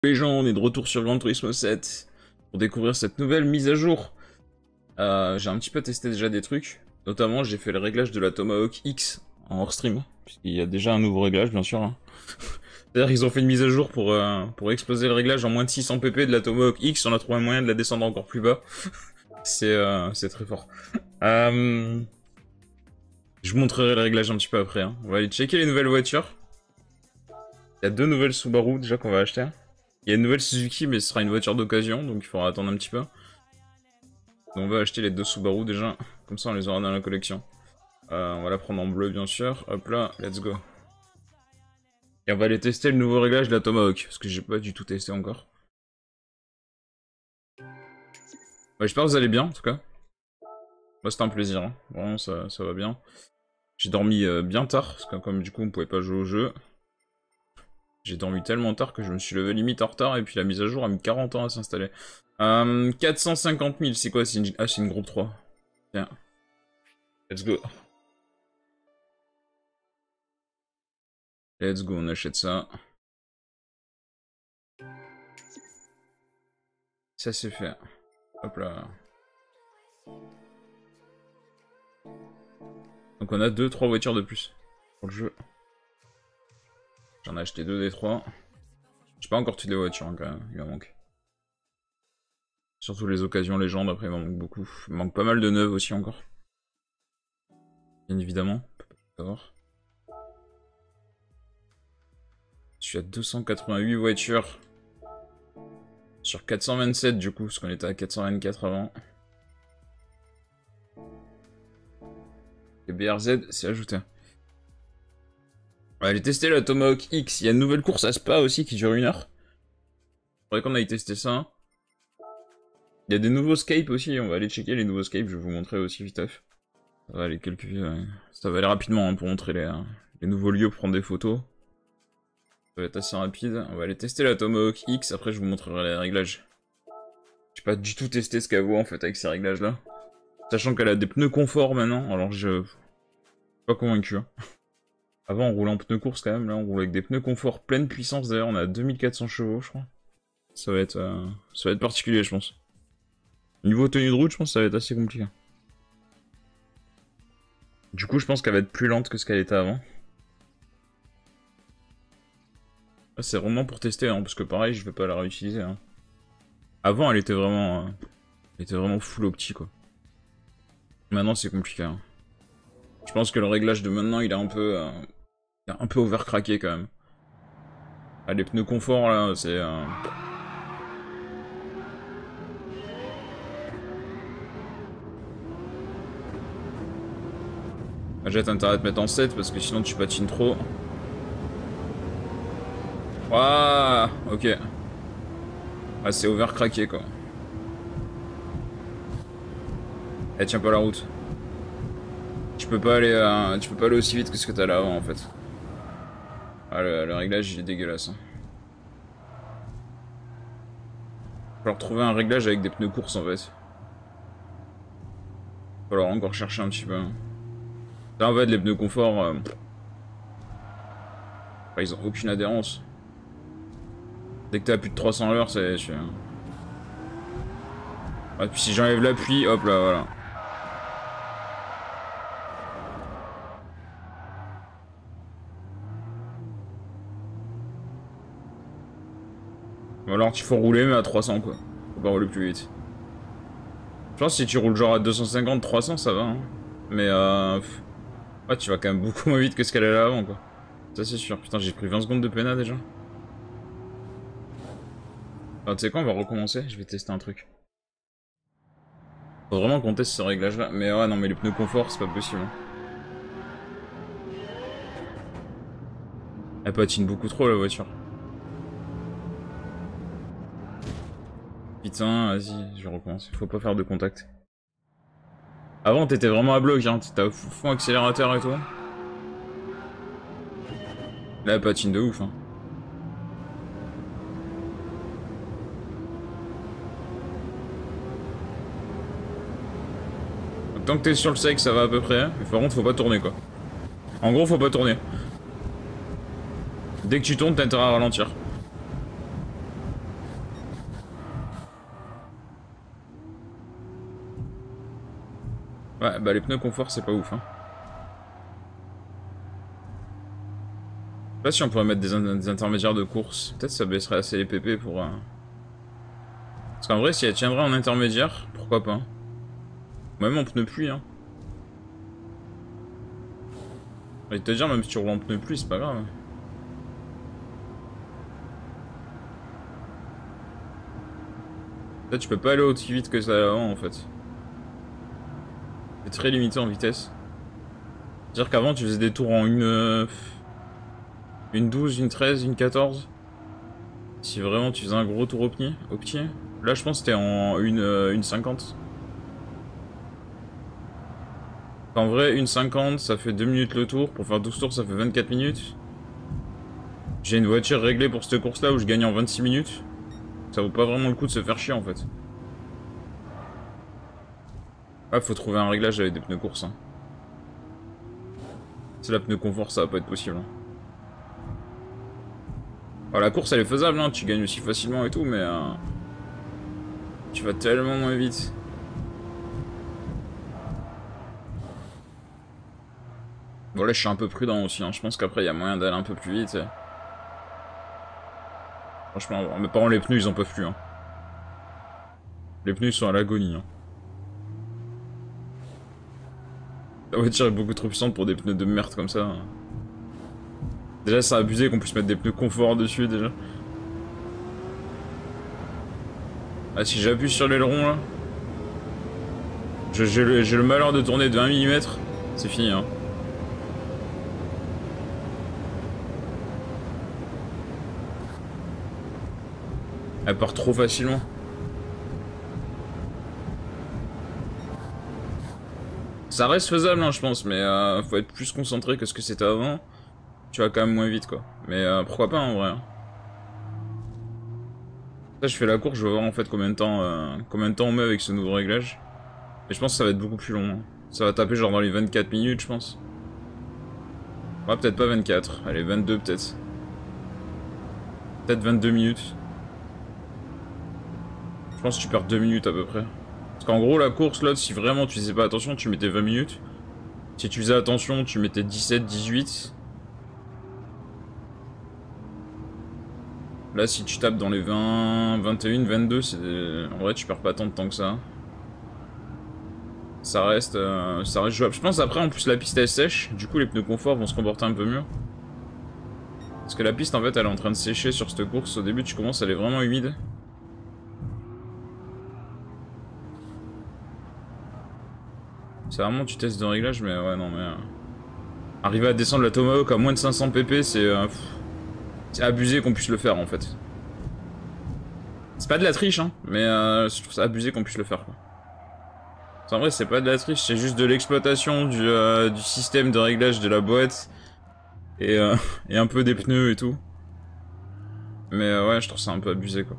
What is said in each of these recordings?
Les gens, on est de retour sur Gran Turismo 7 pour découvrir cette nouvelle mise à jour. J'ai un petit peu testé déjà des trucs, notamment j'ai fait le réglage de la Tomahawk X en hors stream, puisqu'il y a déjà un nouveau réglage bien sûr. C'est-à-dire qu'ils ont fait une mise à jour pour exploser le réglage en moins de 600 pp de la Tomahawk X, on a trouvé un moyen de la descendre encore plus bas. C'est très fort. Je vous montrerai le réglage un petit peu après. On va aller checker les nouvelles voitures. Il y a deux nouvelles Subaru déjà qu'on va acheter. Il y a une nouvelle Suzuki, mais ce sera une voiture d'occasion, donc il faudra attendre un petit peu. Donc on va acheter les deux Subaru déjà, comme ça on les aura dans la collection. On va la prendre en bleu bien sûr, hop là, let's go. Et on va aller tester le nouveau réglage de la Tomahawk, parce que j'ai pas du tout testé encore. J'espère que vous allez bien en tout cas. Moi c'était un plaisir, hein. Vraiment ça va bien. J'ai dormi bien tard, parce que comme du coup on pouvait pas jouer au jeu. J'ai dormi tellement tard que je me suis levé limite en retard et puis la mise à jour a mis 40 ans à s'installer. 450 000, c'est quoi? C'est une groupe 3. Tiens. Let's go. Let's go, on achète ça. Ça c'est fait. Hop là. Donc on a 2-3 voitures de plus pour le jeu. J'en ai acheté 2 des 3. J'ai pas encore toutes les voitures hein, quand même, il m'en manque. Surtout les occasions légendes, après il m'en manque beaucoup. Il me manque pas mal de neuves aussi encore. Bien évidemment, on peut pas tout savoir. Je suis à 288 voitures. Sur 427 du coup, parce qu'on était à 424 avant. Et BRZ c'est ajouté. On va aller tester la Tomahawk X. Il y a une nouvelle course à Spa aussi qui dure 1 heure. Faudrait qu'on aille tester ça. Il y a des nouveaux Scape aussi, on va aller checker les nouveaux Scape, je vais vous montrer aussi viteuf. Ça va aller ça va aller rapidement hein, pour montrer les nouveaux lieux pour prendre des photos. Ça va être assez rapide. On va aller tester la Tomahawk X, après je vous montrerai les réglages. J'ai pas du tout testé ce qu'elle vaut en fait avec ces réglages là. Sachant qu'elle a des pneus confort maintenant, alors je suis pas convaincu. Hein. Avant on roulait en pneus course quand même, là on roule avec des pneus confort pleine puissance d'ailleurs, on a 2400 chevaux je crois. Ça va être particulier je pense. Niveau tenue de route je pense que ça va être assez compliqué. Du coup je pense qu'elle va être plus lente que ce qu'elle était avant. C'est vraiment pour tester hein, parce que pareil je vais pas la réutiliser. Hein. Avant elle était vraiment full opti quoi. Maintenant c'est compliqué. Hein. Je pense que le réglage de maintenant il est un peu overcraqué quand même. Ah, les pneus confort là, c'est... J'ai intérêt de mettre en 7 parce que sinon tu patines trop. Waouh, ok. Ah, c'est overcraqué quoi. Elle tient pas la route. Tu peux pas aller aussi vite que ce que t'as là avant en fait. Ah, le réglage il est dégueulasse. Hein. Va falloir trouver un réglage avec des pneus courses en fait. Va falloir encore chercher un petit peu. Là en fait les pneus confort, enfin, ils ont aucune adhérence. Dès que t'es à plus de 300 à l'heure, c'est... Ah, puis si j'enlève l'appui, hop là, voilà. Ou alors il faut rouler mais à 300 quoi. Faut pas rouler plus vite. Je pense que si tu roules genre à 250, 300 ça va hein. Mais ouais tu vas quand même beaucoup moins vite que ce qu'elle allait avant quoi. Ça c'est sûr. Putain j'ai pris 20 secondes de pénal déjà. Ah, tu sais quoi on va recommencer, je vais tester un truc. Faut vraiment qu'on teste ce réglage là. Mais ouais non mais les pneus confort c'est pas possible. Hein. Elle patine beaucoup trop la voiture. Putain, vas-y, je recommence. Faut pas faire de contact. Avant, t'étais vraiment à bloc, hein. T'étais à fond accélérateur et tout. Là, elle patine de ouf, hein. Donc, tant que t'es sur le sec, ça va à peu près. Mais par contre, faut pas tourner, quoi. En gros, faut pas tourner. Dès que tu tournes, t'as intérêt à ralentir. Ouais, bah les pneus confort c'est pas ouf hein. Je sais pas si on pourrait mettre des intermédiaires de course. Peut-être ça baisserait assez les PP pour... Parce qu'en vrai si elle tiendrait en intermédiaire, pourquoi pas. Même en pneu pluie hein. J'ai envie de te dire, même si tu roules en pneu pluie, c'est pas grave. Là tu peux pas aller aussi vite que ça avant en fait. C'est très limité en vitesse. C'est-à-dire qu'avant tu faisais des tours en une 12, une 13, une 14. Si vraiment tu faisais un gros tour au pied. Là je pense que c'était en une 50. En vrai, une 50 ça fait 2 minutes le tour. Pour faire 12 tours ça fait 24 minutes. J'ai une voiture réglée pour cette course là où je gagne en 26 minutes. Ça vaut pas vraiment le coup de se faire chier en fait. Ah, faut trouver un réglage avec des pneus course. Hein. C'est la pneu confort, ça va pas être possible. Hein. Alors, la course elle est faisable, hein. Tu gagnes aussi facilement et tout, mais tu vas tellement moins vite. Bon là je suis un peu prudent aussi, hein. Je pense qu'après il y a moyen d'aller un peu plus vite. Franchement, mes parents les pneus ils en peuvent plus. Hein. Les pneus ils sont à l'agonie. Hein. La voiture est beaucoup trop puissante pour des pneus de merde comme ça. Déjà c'est abusé qu'on puisse mettre des pneus confort dessus déjà. Ah si j'appuie sur l'aileron là, j'ai le malheur de tourner de 1 mm, c'est fini hein. Elle part trop facilement. Ça reste faisable hein, je pense, mais faut être plus concentré que ce que c'était avant. Tu vas quand même moins vite quoi. Mais pourquoi pas en vrai. Hein. Là je fais la course, je vais voir en fait combien de temps on met avec ce nouveau réglage. Et je pense que ça va être beaucoup plus long. Hein. Ça va taper genre dans les 24 minutes je pense. Ouais peut-être pas 24, allez 22 peut-être. Peut-être 22 minutes. Je pense que tu perds 2 minutes à peu près. Parce qu'en gros la course là, si vraiment tu faisais pas attention, tu mettais 20 minutes. Si tu faisais attention, tu mettais 17, 18. Là si tu tapes dans les 20, 21, 22, en vrai tu perds pas tant de temps que ça. Ça reste jouable. Je pense après en plus la piste elle sèche, du coup les pneus confort vont se comporter un peu mieux. Parce que la piste en fait elle est en train de sécher sur cette course, au début tu commences elle est vraiment humide. C'est vraiment du test de réglage mais ouais non mais... Arriver à descendre la Tomahawk à moins de 500 pp c'est abusé qu'on puisse le faire en fait. C'est pas de la triche hein, mais je trouve ça abusé qu'on puisse le faire quoi. En vrai c'est pas de la triche, c'est juste de l'exploitation du système de réglage de la boîte et un peu des pneus et tout. Mais ouais je trouve ça un peu abusé quoi.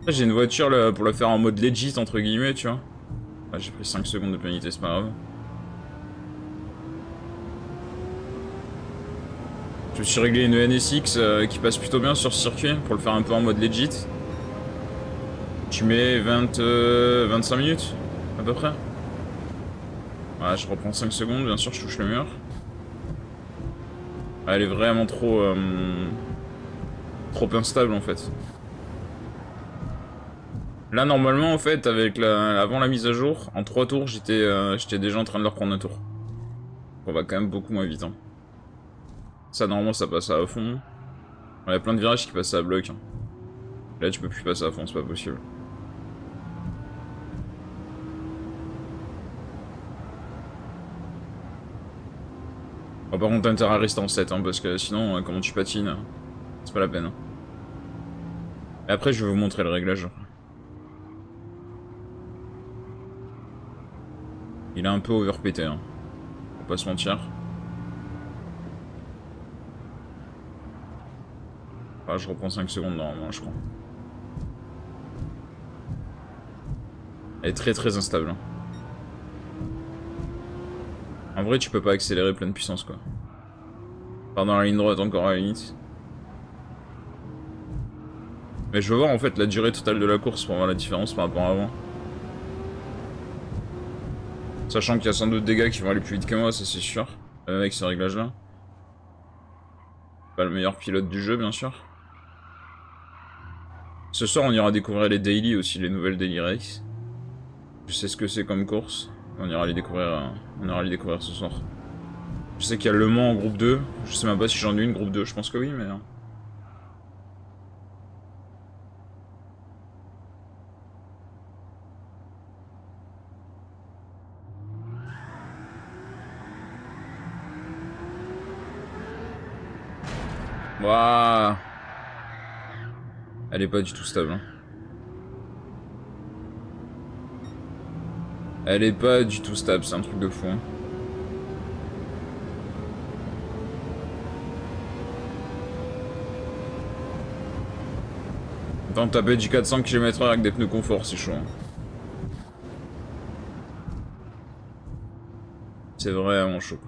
J'ai une voiture là, pour la faire en mode legit entre guillemets tu vois. Ah, j'ai pris 5 secondes de pénalité, c'est pas grave. Je me suis réglé une NSX qui passe plutôt bien sur ce circuit pour le faire un peu en mode legit. Tu mets 25 minutes à peu près. Voilà, je reprends 5 secondes, bien sûr je touche le mur. Elle est vraiment trop instable en fait. Là normalement en fait avec avant la mise à jour, en 3 tours j'étais déjà en train de leur prendre un tour. On va quand même beaucoup moins vite hein. Ça normalement ça passe à fond. Il y a plein de virages qui passent à bloc. Hein. Là tu peux plus passer à fond, c'est pas possible. Oh, par contre t'as intérêt à rester en 7 hein, parce que sinon comment tu patines, c'est pas la peine. Hein. Et après je vais vous montrer le réglage. Il est un peu overpété hein. Faut pas se mentir. Ah, je reprends 5 secondes normalement, je crois. Elle est très instable. Hein. En vrai, tu peux pas accélérer pleine puissance, quoi. Par dans la ligne droite encore à la limite. Mais je veux voir en fait la durée totale de la course pour voir la différence par rapport à avant. Sachant qu'il y a sans doute des gars qui vont aller plus vite que moi, ça c'est sûr. Avec ce réglage là. Pas le meilleur pilote du jeu bien sûr. Ce soir on ira découvrir les daily aussi, les nouvelles daily race. Je sais ce que c'est comme course. On ira les découvrir ce soir. Je sais qu'il y a Le Mans en groupe 2. Je sais même pas si j'en ai une groupe 2, je pense que oui mais... Waouh. Elle est pas du tout stable. Hein. Elle est pas du tout stable, c'est un truc de fou. Hein. Attends, taper du 400 km/h avec des pneus confort, c'est chaud. Hein. C'est vraiment chaud.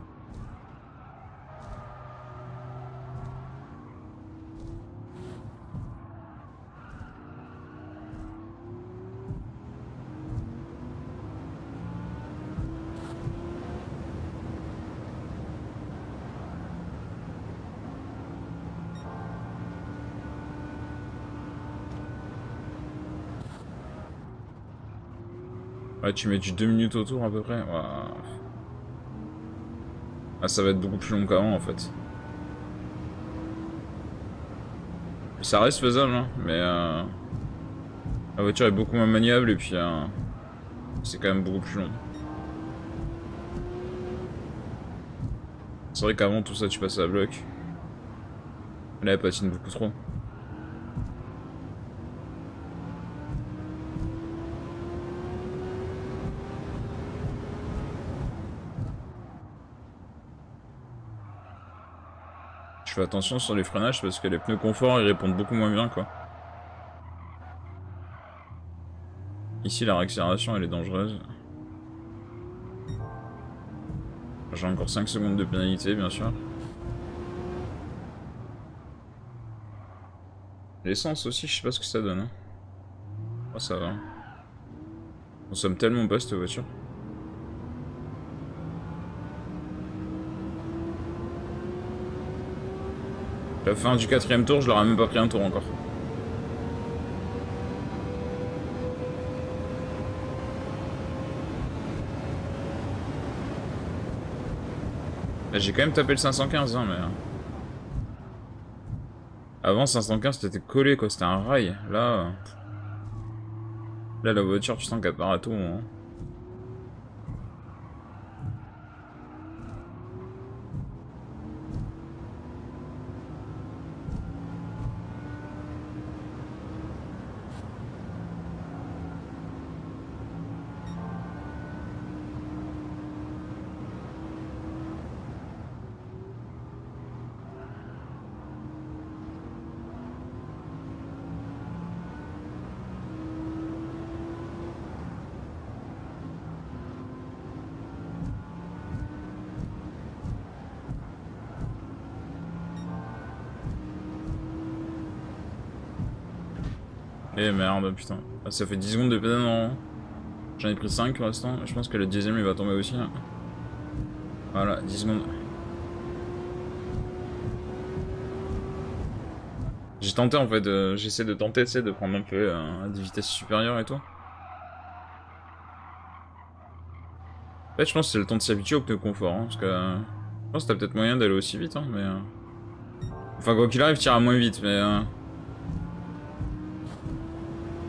Ouais, tu mets du 2 minutes autour à peu près. Waouh. Ah, ça va être beaucoup plus long qu'avant en fait. Ça reste faisable, hein, mais la voiture est beaucoup moins maniable et puis c'est quand même beaucoup plus long. C'est vrai qu'avant tout ça tu passais à bloc. Là elle patine beaucoup trop. Je fais attention sur les freinages parce que les pneus confort ils répondent beaucoup moins bien quoi. Ici la réaccélération elle est dangereuse. J'ai encore 5 secondes de pénalité bien sûr. L'essence aussi je sais pas ce que ça donne. Hein. Oh ça va. On consomme tellement pas cette voiture. La fin du 4ème tour je leur ai même pas pris un tour encore. J'ai quand même tapé le 515 hein, mais... Avant 515 c'était collé quoi, c'était un rail. Là... Là la voiture tu sens qu'elle part à tout hein. Eh merde, putain. Ah, ça fait 10 secondes de pédale, non. J'en ai pris 5 pour l'instant. Je pense que le 10ème il va tomber aussi. Là. Voilà, 10 secondes. J'ai tenté en fait, j'essaie de tenter, tu sais, de prendre un peu des vitesses supérieures et tout. En fait, je pense que c'est le temps de s'habituer au pneu confort. Hein, parce que je pense que t'as peut-être moyen d'aller aussi vite, hein, mais. Enfin, quoi qu'il arrive, tu iras moins vite, mais.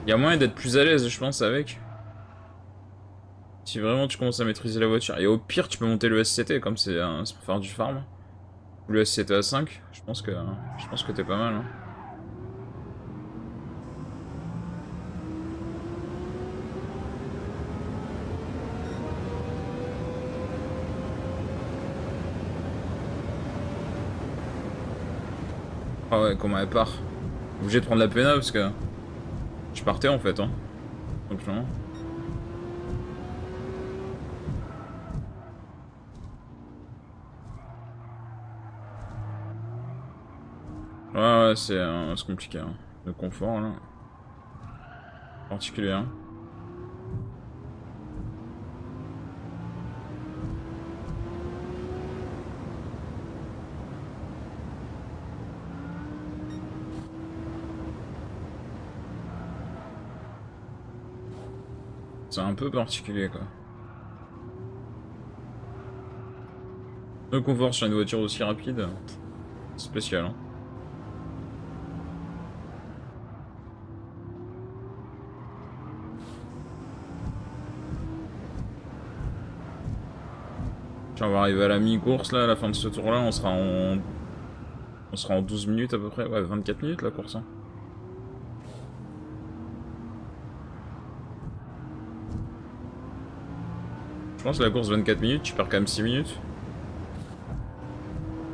Il y a moyen d'être plus à l'aise, je pense, avec. Si vraiment tu commences à maîtriser la voiture. Et au pire, tu peux monter le SCT, comme c'est pour faire du farm. Ou le SCT à 5, je pense que t'es pas mal. Hein. Ah ouais, comment elle part. Obligé de prendre la pénale parce que je partais en fait, hein. Simplement. Ouais, c'est compliqué. Hein. Le confort là. Particulier. Hein. C'est un peu particulier quoi. Le confort sur une voiture aussi rapide, spécial hein. Tiens, on va arriver à la mi-course là, à la fin de ce tour là, on sera en 12 minutes à peu près, ouais 24 minutes la course hein. Je pense que la course 24 minutes, tu perds quand même 6 minutes.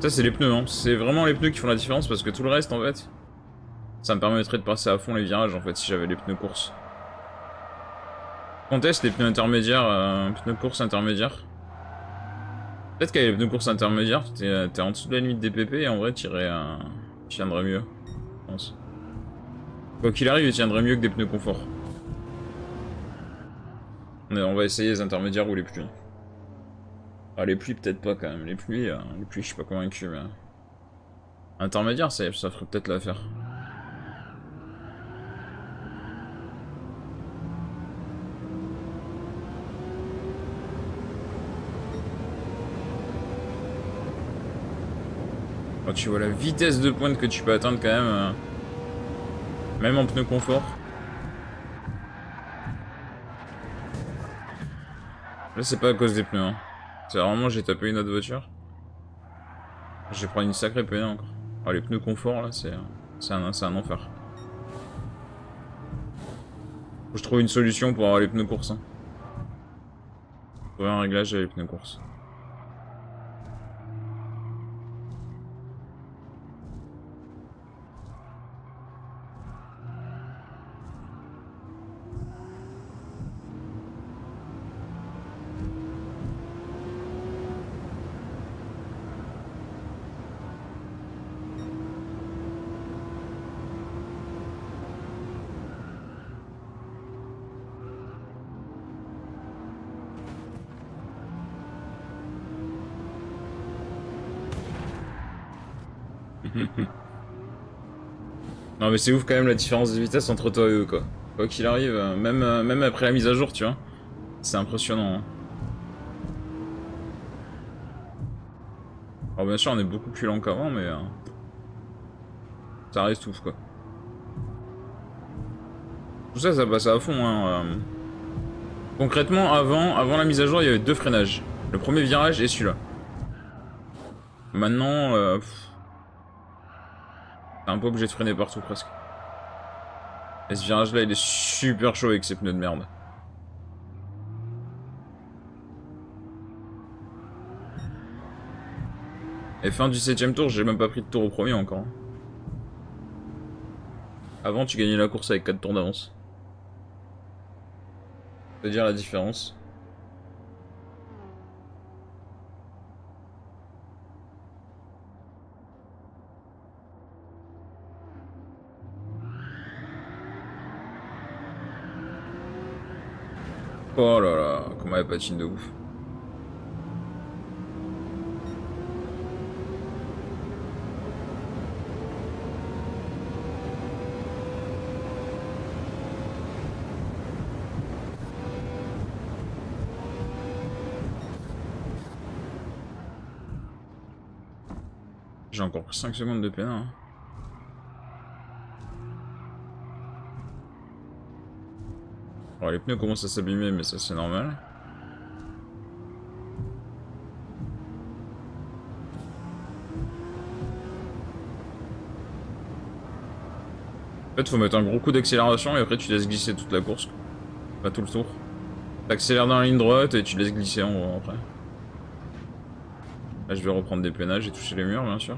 Ça c'est les pneus hein, c'est vraiment les pneus qui font la différence parce que tout le reste en fait, ça me permettrait de passer à fond les virages en fait si j'avais les pneus course. On teste les pneus intermédiaires, pneus course intermédiaires. Peut-être qu'avec les pneus course intermédiaires, t'es en dessous de la limite des PP et en vrai tu tiendrais mieux, je pense. Quoi qu'il arrive, il tiendrait mieux que des pneus confort. On va essayer les intermédiaires ou les pluies. Ah les pluies peut-être pas quand même, les pluies je suis pas convaincu mais... Intermédiaire ça ferait peut-être l'affaire. Quand tu vois la vitesse de pointe que tu peux atteindre quand même, même en pneus confort. Là c'est pas à cause des pneus hein. C'est vraiment j'ai tapé une autre voiture. Je vais prendre une sacrée peinée encore. Ah les pneus confort là c'est un enfer. Faut que je trouve une solution pour avoir les pneus course hein. Trouver un réglage avec les pneus course. Non mais c'est ouf quand même la différence de vitesse entre toi et eux quoi. Quoi qu'il arrive, même après la mise à jour tu vois. C'est impressionnant hein. Alors bien sûr on est beaucoup plus lent qu'avant mais... ça reste ouf quoi. Tout ça ça passe à fond hein. Concrètement avant la mise à jour il y avait deux freinages. Le premier virage et celui-là. Maintenant... t'es un peu obligé de freiner partout presque. Et ce virage là il est super chaud avec ses pneus de merde. Et fin du 7ème tour, j'ai même pas pris de tour au premier encore. Avant tu gagnais la course avec 4 tours d'avance. C'est dire la différence. Oh là là, comment elle patine de ouf. J'ai encore 5 secondes de peine. Hein. Alors les pneus commencent à s'abîmer mais ça c'est normal. En fait faut mettre un gros coup d'accélération et après tu laisses glisser toute la course. Pas tout le tour. T'accélères dans la ligne droite et tu laisses glisser en gros après. Là je vais reprendre des peinages et toucher les murs bien sûr.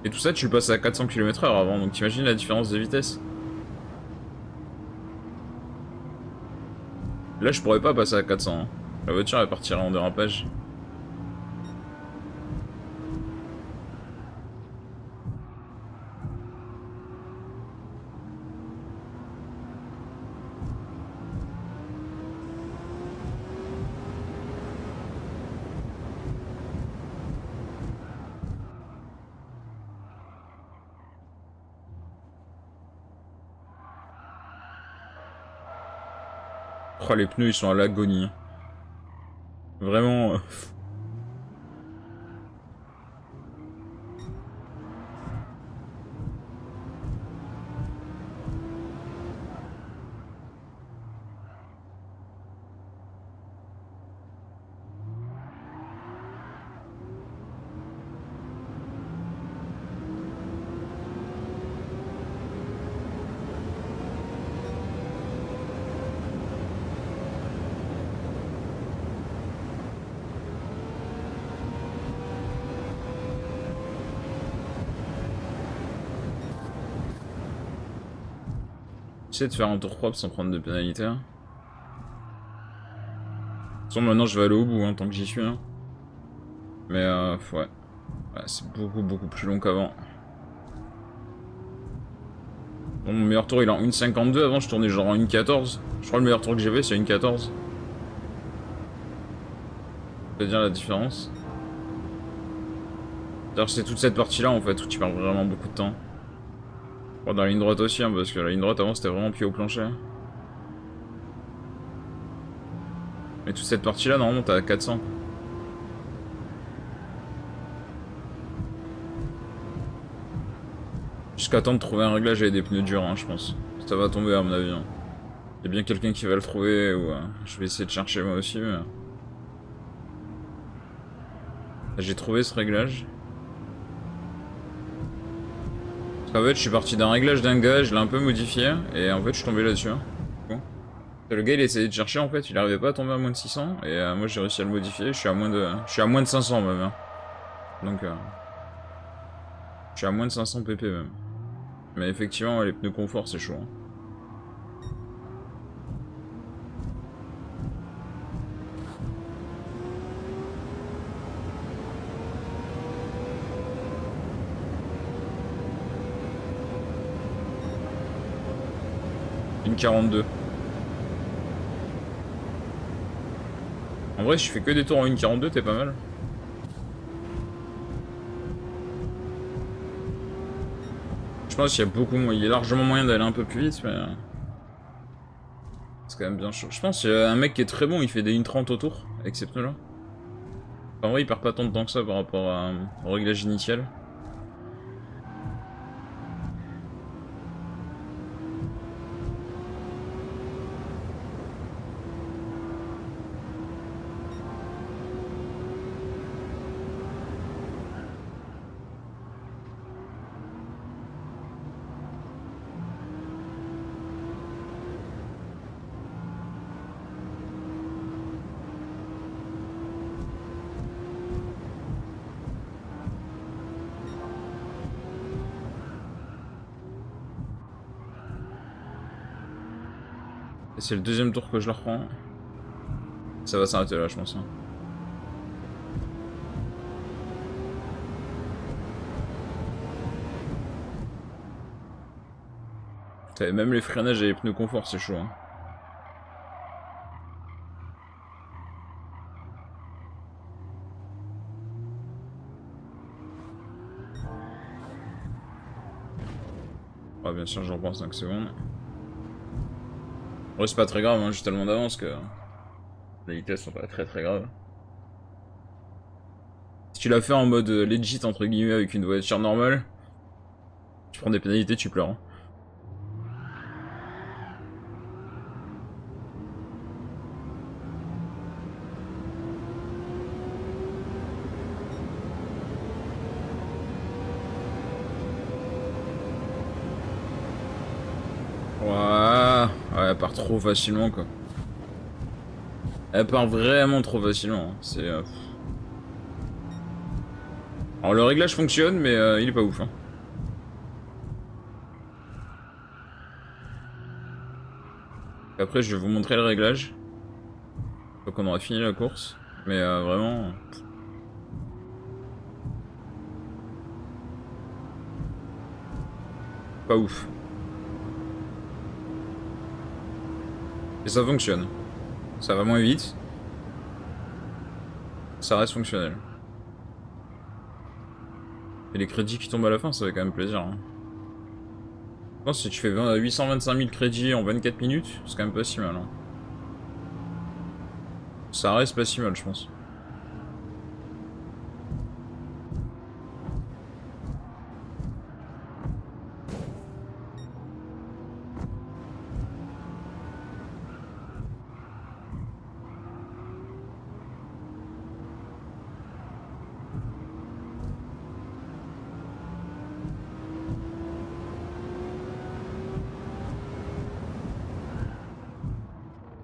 Et tout ça tu le passes à 400 km/h avant donc t'imagines la différence de vitesse. Là je pourrais pas passer à 400 hein. La voiture elle partirait en dérapage. Oh, les pneus ils sont à l'agonie. Vraiment. J'essaie de faire un tour propre sans prendre de pénalité. De toute façon, maintenant je vais aller au bout, hein, tant que j'y suis. Hein. Mais ouais. Ouais, c'est beaucoup plus long qu'avant. Bon, mon meilleur tour il est en 1,52. Avant je tournais genre en 1,14. Je crois que le meilleur tour que j'avais c'est 1,14. Ça veut dire la différence. D'ailleurs c'est toute cette partie là en fait où tu perds vraiment beaucoup de temps. Bon, dans la ligne droite aussi, hein, parce que la ligne droite avant c'était vraiment pied au plancher. Mais toute cette partie là normalement t'as 400. Jusqu'à temps de trouver un réglage avec des pneus durs, hein, je pense. Ça va tomber à mon avis. Hein. Il y a bien quelqu'un qui va le trouver, ou je vais essayer de chercher moi aussi. Mais... j'ai trouvé ce réglage. Parce qu'en fait je suis parti d'un réglage d'un gars, je l'ai un peu modifié, et en fait je suis tombé là-dessus. Hein. Bon. Le gars il essayait de chercher en fait, il arrivait pas à tomber à moins de 600, et moi j'ai réussi à le modifier, je suis à moins de 500 même. Hein. Donc je suis à moins de 500 pp même. Mais effectivement, les pneus confort, c'est chaud. Hein. Une 42. En vrai, si je fais que des tours en 1,42, t'es pas mal. Je pense qu'il y a il y a largement moyen d'aller un peu plus vite, mais... c'est quand même bien chaud. Je pense qu'il y a un mec qui est très bon, il fait des 1,30 au tour, avec ces pneus-là. En vrai, il perd pas tant de temps que ça par rapport au réglage initial. Et c'est le deuxième tour que je le reprends. Ça va s'arrêter là, je pense. Hein. Même les freinages et les pneus confort, c'est chaud. Hein. Ah, bien sûr, j'en reprends 5 secondes. En vrai, c'est pas très grave, hein, j'ai tellement d'avance que les vitesses sont pas très graves. Si tu l'as fait en mode legit, entre guillemets, avec une voiture normale, tu prends des pénalités, tu pleures. Hein. Ouais, elle part trop facilement quoi. Elle part vraiment trop facilement. Hein. C'est. Alors le réglage fonctionne, mais il est pas ouf. Hein. Après, je vais vous montrer le réglage. Donc on aura fini la course, mais vraiment. Pas ouf. Et ça fonctionne. Ça va moins vite. Ça reste fonctionnel. Et les crédits qui tombent à la fin, ça fait quand même plaisir. Hein. Je pense que si tu fais 825 000 crédits en 24 minutes, c'est quand même pas si mal. Hein. ça reste pas si mal, je pense.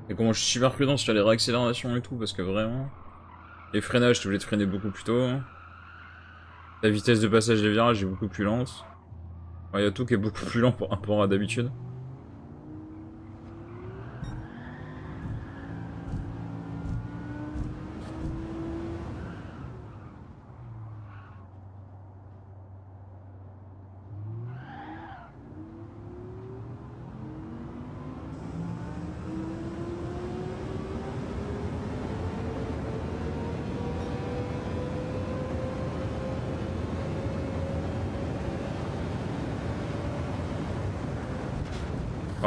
Et comment je suis super prudent sur les réaccélérations et tout, parce que vraiment... Les freinages, t'es obligé de freiner beaucoup plus tôt. La vitesse de passage des virages est beaucoup plus lente. Il y a tout qui est beaucoup plus lent par rapport à d'habitude.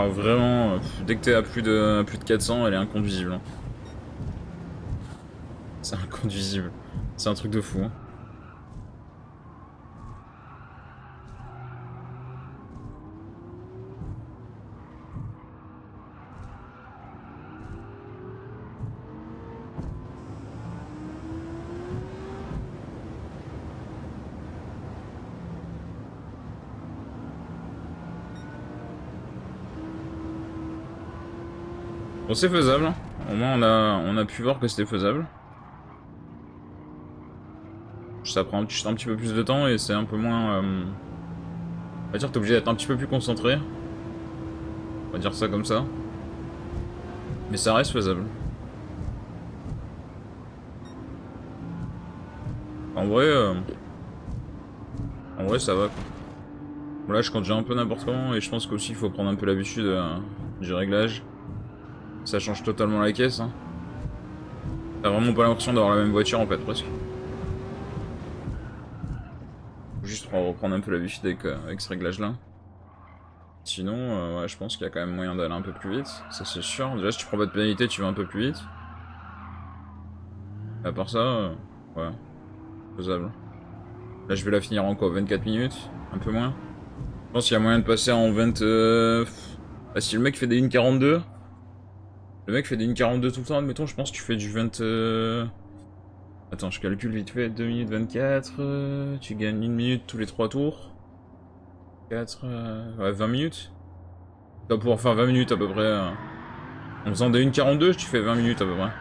Enfin, vraiment, dès que t'es à plus de 400, elle est inconduisible. Hein. C'est inconduisible. C'est un truc de fou. Hein. Bon, c'est faisable. Hein. Au moins, on a pu voir que c'était faisable. Ça prend juste un petit peu plus de temps et c'est un peu moins... On va dire que t'es obligé d'être un petit peu plus concentré. On va dire ça comme ça. Mais ça reste faisable. En vrai, ça va quoi. Bon là je conduis un peu n'importe comment et je pense qu'aussi il faut prendre un peu l'habitude du réglage. Ça change totalement la caisse. Hein. T'as vraiment pas l'impression d'avoir la même voiture en fait presque. Faut juste reprendre un peu l'habitude avec ce réglage là. Sinon, ouais, je pense qu'il y a quand même moyen d'aller un peu plus vite, ça c'est sûr. Déjà si tu prends pas de pénalité tu vas un peu plus vite. À part ça, ouais, faisable. Là je vais la finir en quoi, 24 minutes, un peu moins. Je pense qu'il y a moyen de passer en 20... Bah, si le mec fait des 1,42... Le mec fait des 1,42 tout le temps, admettons, je pense que tu fais du 20... Attends, je calcule vite fait, 2 minutes 24... Tu gagnes 1 minute tous les 3 tours. 4... Ouais, 20 minutes. Tu vas pouvoir faire 20 minutes à peu près. En faisant des 1,42, tu fais 20 minutes à peu près.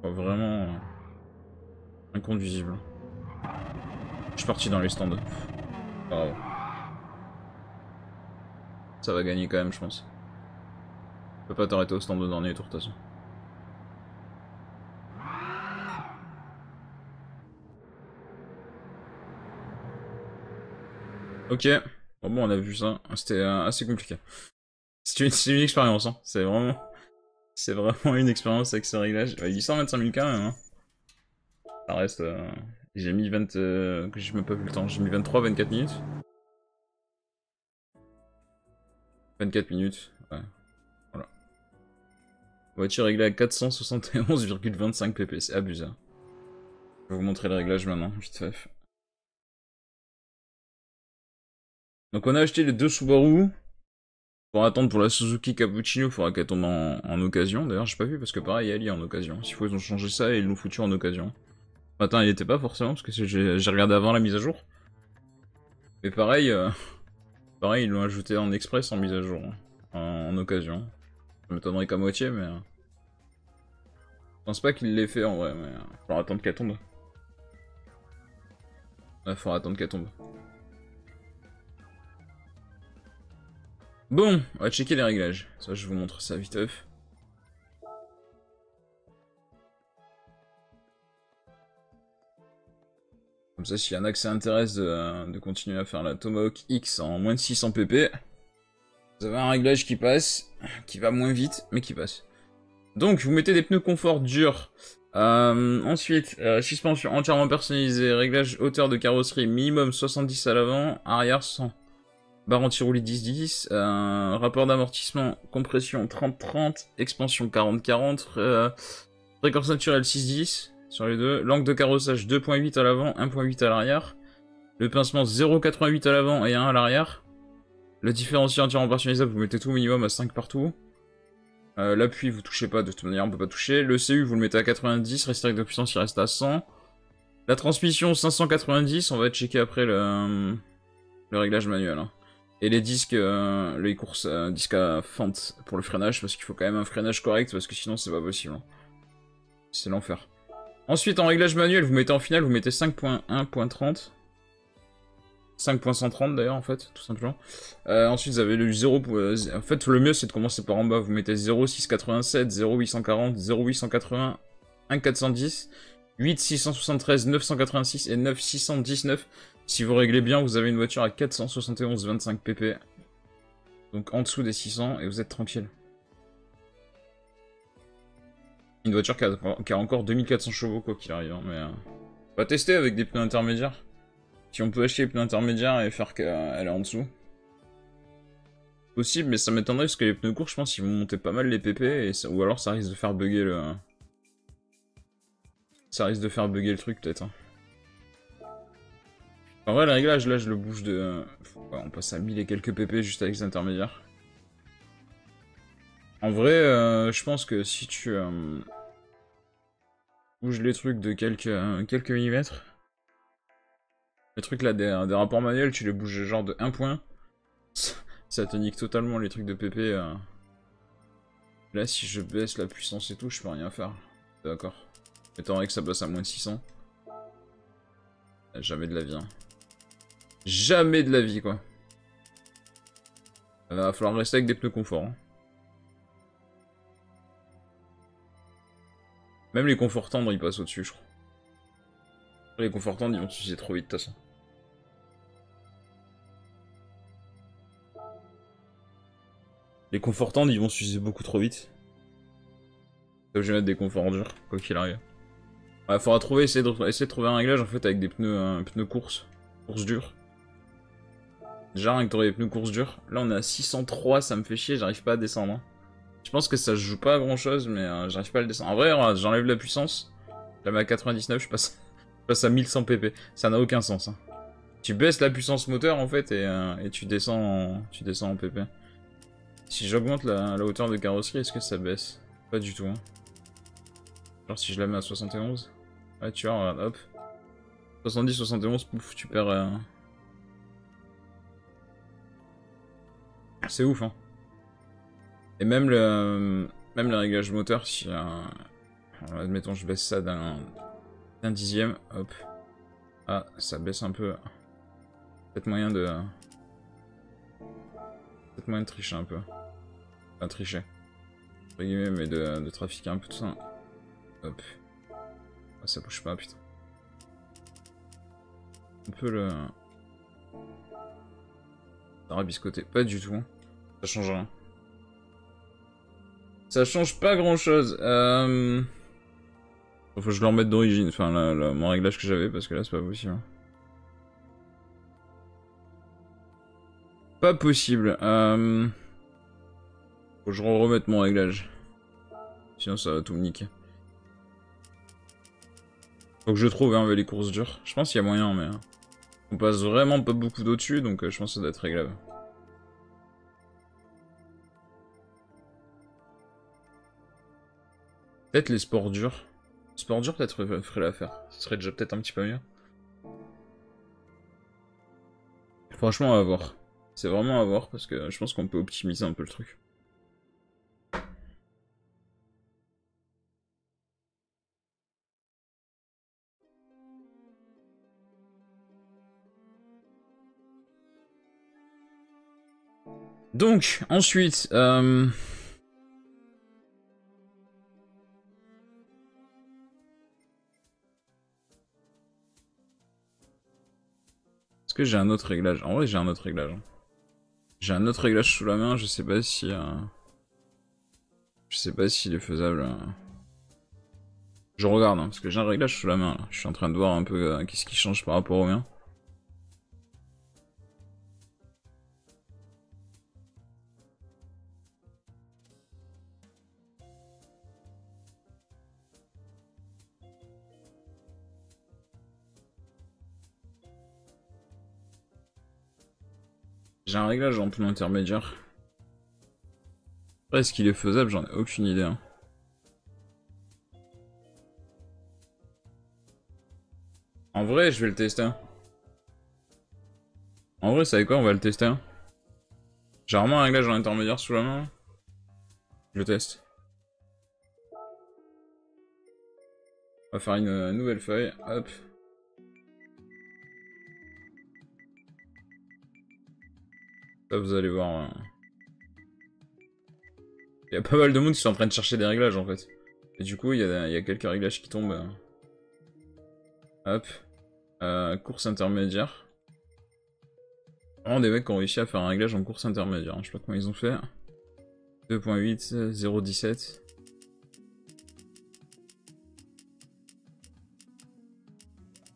Pas vraiment... inconduisible. Je suis parti dans les stands. Bravo. Ça va gagner quand même, je pense. Tu peux pas t'arrêter au stand de dernier tour, de toute façon. Ok. Bon, on a vu ça. C'était assez compliqué. C'est une expérience, hein. C'est vraiment une expérience avec ce réglage. Il dit 125 000 quand même, hein. Ça reste... J'ai mis 20... que j'ai même pas vu le temps. J'ai mis 23, 24 minutes. 24 minutes, ouais. Voilà. Voiture réglée à 471,25 pp, c'est abusé. Je vais vous montrer le réglage maintenant, vite fait. Donc on a acheté les deux Subaru. Pour attendre pour la Suzuki Cappuccino, il faudra qu'elle tombe en occasion. D'ailleurs, j'ai pas vu parce que pareil, elle y est en occasion. S'il faut, ils ont changé ça et ils l'ont foutu en occasion. Attends, il était pas forcément parce que j'ai regardé avant la mise à jour. Mais pareil, pareil, ils l'ont ajouté en express en mise à jour, en occasion. Ça m'étonnerait qu'à moitié, mais... Je pense pas qu'il l'ait fait en vrai, mais... Il faudra attendre qu'elle tombe. Il faudra attendre qu'elle tombe. Bon, on va checker les réglages. Ça, je vous montre ça vite fait. Comme ça, s'il y en a que ça intéresse de continuer à faire la Tomahawk X en moins de 600 pp, vous avez un réglage qui passe, qui va moins vite, mais qui passe. Donc, vous mettez des pneus confort durs. Ensuite, suspension entièrement personnalisée, réglage hauteur de carrosserie minimum 70 à l'avant, arrière 100. barre anti-roulis 10-10, rapport d'amortissement, compression 30-30, expansion 40-40, fréquence naturelle 6-10 sur les deux, l'angle de carrossage 2.8 à l'avant, 1.8 à l'arrière, le pincement 0.88 à l'avant et 1 à l'arrière, le différentiel entièrement personnalisable, vous mettez tout au minimum à 5 partout, l'appui vous touchez pas, de toute manière on peut pas toucher, le CU vous le mettez à 90, restérique de puissance il reste à 100, la transmission 590, on va checker après le réglage manuel. Hein. Et les disques, les courses disques à fente pour le freinage, parce qu'il faut quand même un freinage correct, parce que sinon c'est pas possible. Hein. C'est l'enfer. Ensuite, en réglage manuel, vous mettez en finale, vous mettez 5.1.30. 5.130 d'ailleurs, en fait, tout simplement. Ensuite, vous avez le 0. En fait, le mieux, c'est de commencer par en bas. Vous mettez 0.687, 0.840, 0.880, 1.410, 8.673, 986 et 9.619. Si vous réglez bien, vous avez une voiture à 471,25 pp. Donc en dessous des 600 et vous êtes tranquille. Une voiture qui a encore 2400 chevaux quoi qu'il arrive. Hein, mais on va tester avec des pneus intermédiaires. Si on peut acheter les pneus intermédiaires et faire qu'elle est en dessous. Possible, mais ça m'étonnerait parce que les pneus courts, je pense qu'ils vont monter pas mal les pp. Et ça, ou alors ça risque de faire bugger le... Ça risque de faire bugger le truc peut-être. Hein. En vrai, le réglage, là, je le bouge de... Ouais, on passe à 1000 et quelques pp juste avec les intermédiaires. En vrai, je pense que si tu bouges les trucs de quelques millimètres, les trucs là, des rapports manuels, tu les bouges genre de 1 point, ça te nique totalement les trucs de pp. Là, si je baisse la puissance et tout, je peux rien faire. D'accord. Étant que ça passe à moins de 600. Jamais de la vie, hein. Jamais de la vie, quoi. Il va falloir rester avec des pneus confort. Hein. Même les conforts tendres, ils passent au-dessus, je crois. Les conforts tendres, ils vont s'user trop vite, de toute façon. Les conforts tendres, ils vont s'user beaucoup trop vite. Je vais mettre des conforts durs, quoi qu'il arrive. Ouais, faudra essayer de trouver un réglage, en fait, avec des pneus, pneus course durs. Déjà, rien que t'aurais des pneus course durs. Là, on est à 603, ça me fait chier, j'arrive pas à descendre. Hein. Je pense que ça se joue pas à grand chose, mais j'arrive pas à le descendre. En vrai, j'enlève la puissance. Je la mets à 99, je passe à 1100 pp. Ça n'a aucun sens. Hein. Tu baisses la puissance moteur, en fait, et tu descends en pp. Si j'augmente la hauteur de carrosserie, est-ce que ça baisse? Pas du tout. Hein. Genre si je la mets à 71. Ouais, tu vois, hop. 70, 71, pouf, tu perds... C'est ouf, hein. Et même le réglage moteur, si... admettons, je baisse ça d'un dixième, hop. Ah, ça baisse un peu. Peut-être moyen de... Peut-être moyen de tricher un peu. Enfin, tricher. Entre guillemets, mais de trafiquer un peu tout ça. Hop. Ah, ça bouge pas, putain. On peut le... rabiscoter. Pas du tout. Ça change rien. Ça change pas grand chose. Faut que je le remette d'origine. Enfin, mon réglage que j'avais, parce que là, c'est pas possible. Pas possible. Faut que je remette mon réglage. Sinon, ça va tout me niquer. Faut que je trouve avec les courses dures. Je pense qu'il y a moyen, mais... On passe vraiment pas beaucoup d'au-dessus, donc je pense que ça doit être réglable. Peut-être les sports durs. Sport dur peut-être ferait l'affaire. Ce serait déjà peut-être un petit peu mieux. Franchement, à voir. C'est vraiment à voir, parce que je pense qu'on peut optimiser un peu le truc. Donc, ensuite... Est-ce que j'ai un autre réglage? En vrai, j'ai un autre réglage. J'ai un autre réglage sous la main, je sais pas si... Je sais pas s'il est faisable. Je regarde, hein, parce que j'ai un réglage sous la main. Là. Je suis en train de voir un peu qu'est-ce qui change par rapport au mien. J'ai un réglage en pneu intermédiaire. Après, est-ce qu'il est faisable? J'en ai aucune idée. Hein. En vrai, je vais le tester. En vrai, ça savez quoi? On va le tester. J'ai vraiment un réglage en intermédiaire sous la main. Je le teste. On va faire une nouvelle feuille. Hop. Là, vous allez voir. Il y a pas mal de monde qui sont en train de chercher des réglages en fait. Et du coup, il y a quelques réglages qui tombent. Hop. Course intermédiaire. Vraiment des mecs qui ont réussi à faire un réglage en course intermédiaire. Je sais pas comment ils ont fait. 2.8, 0.17.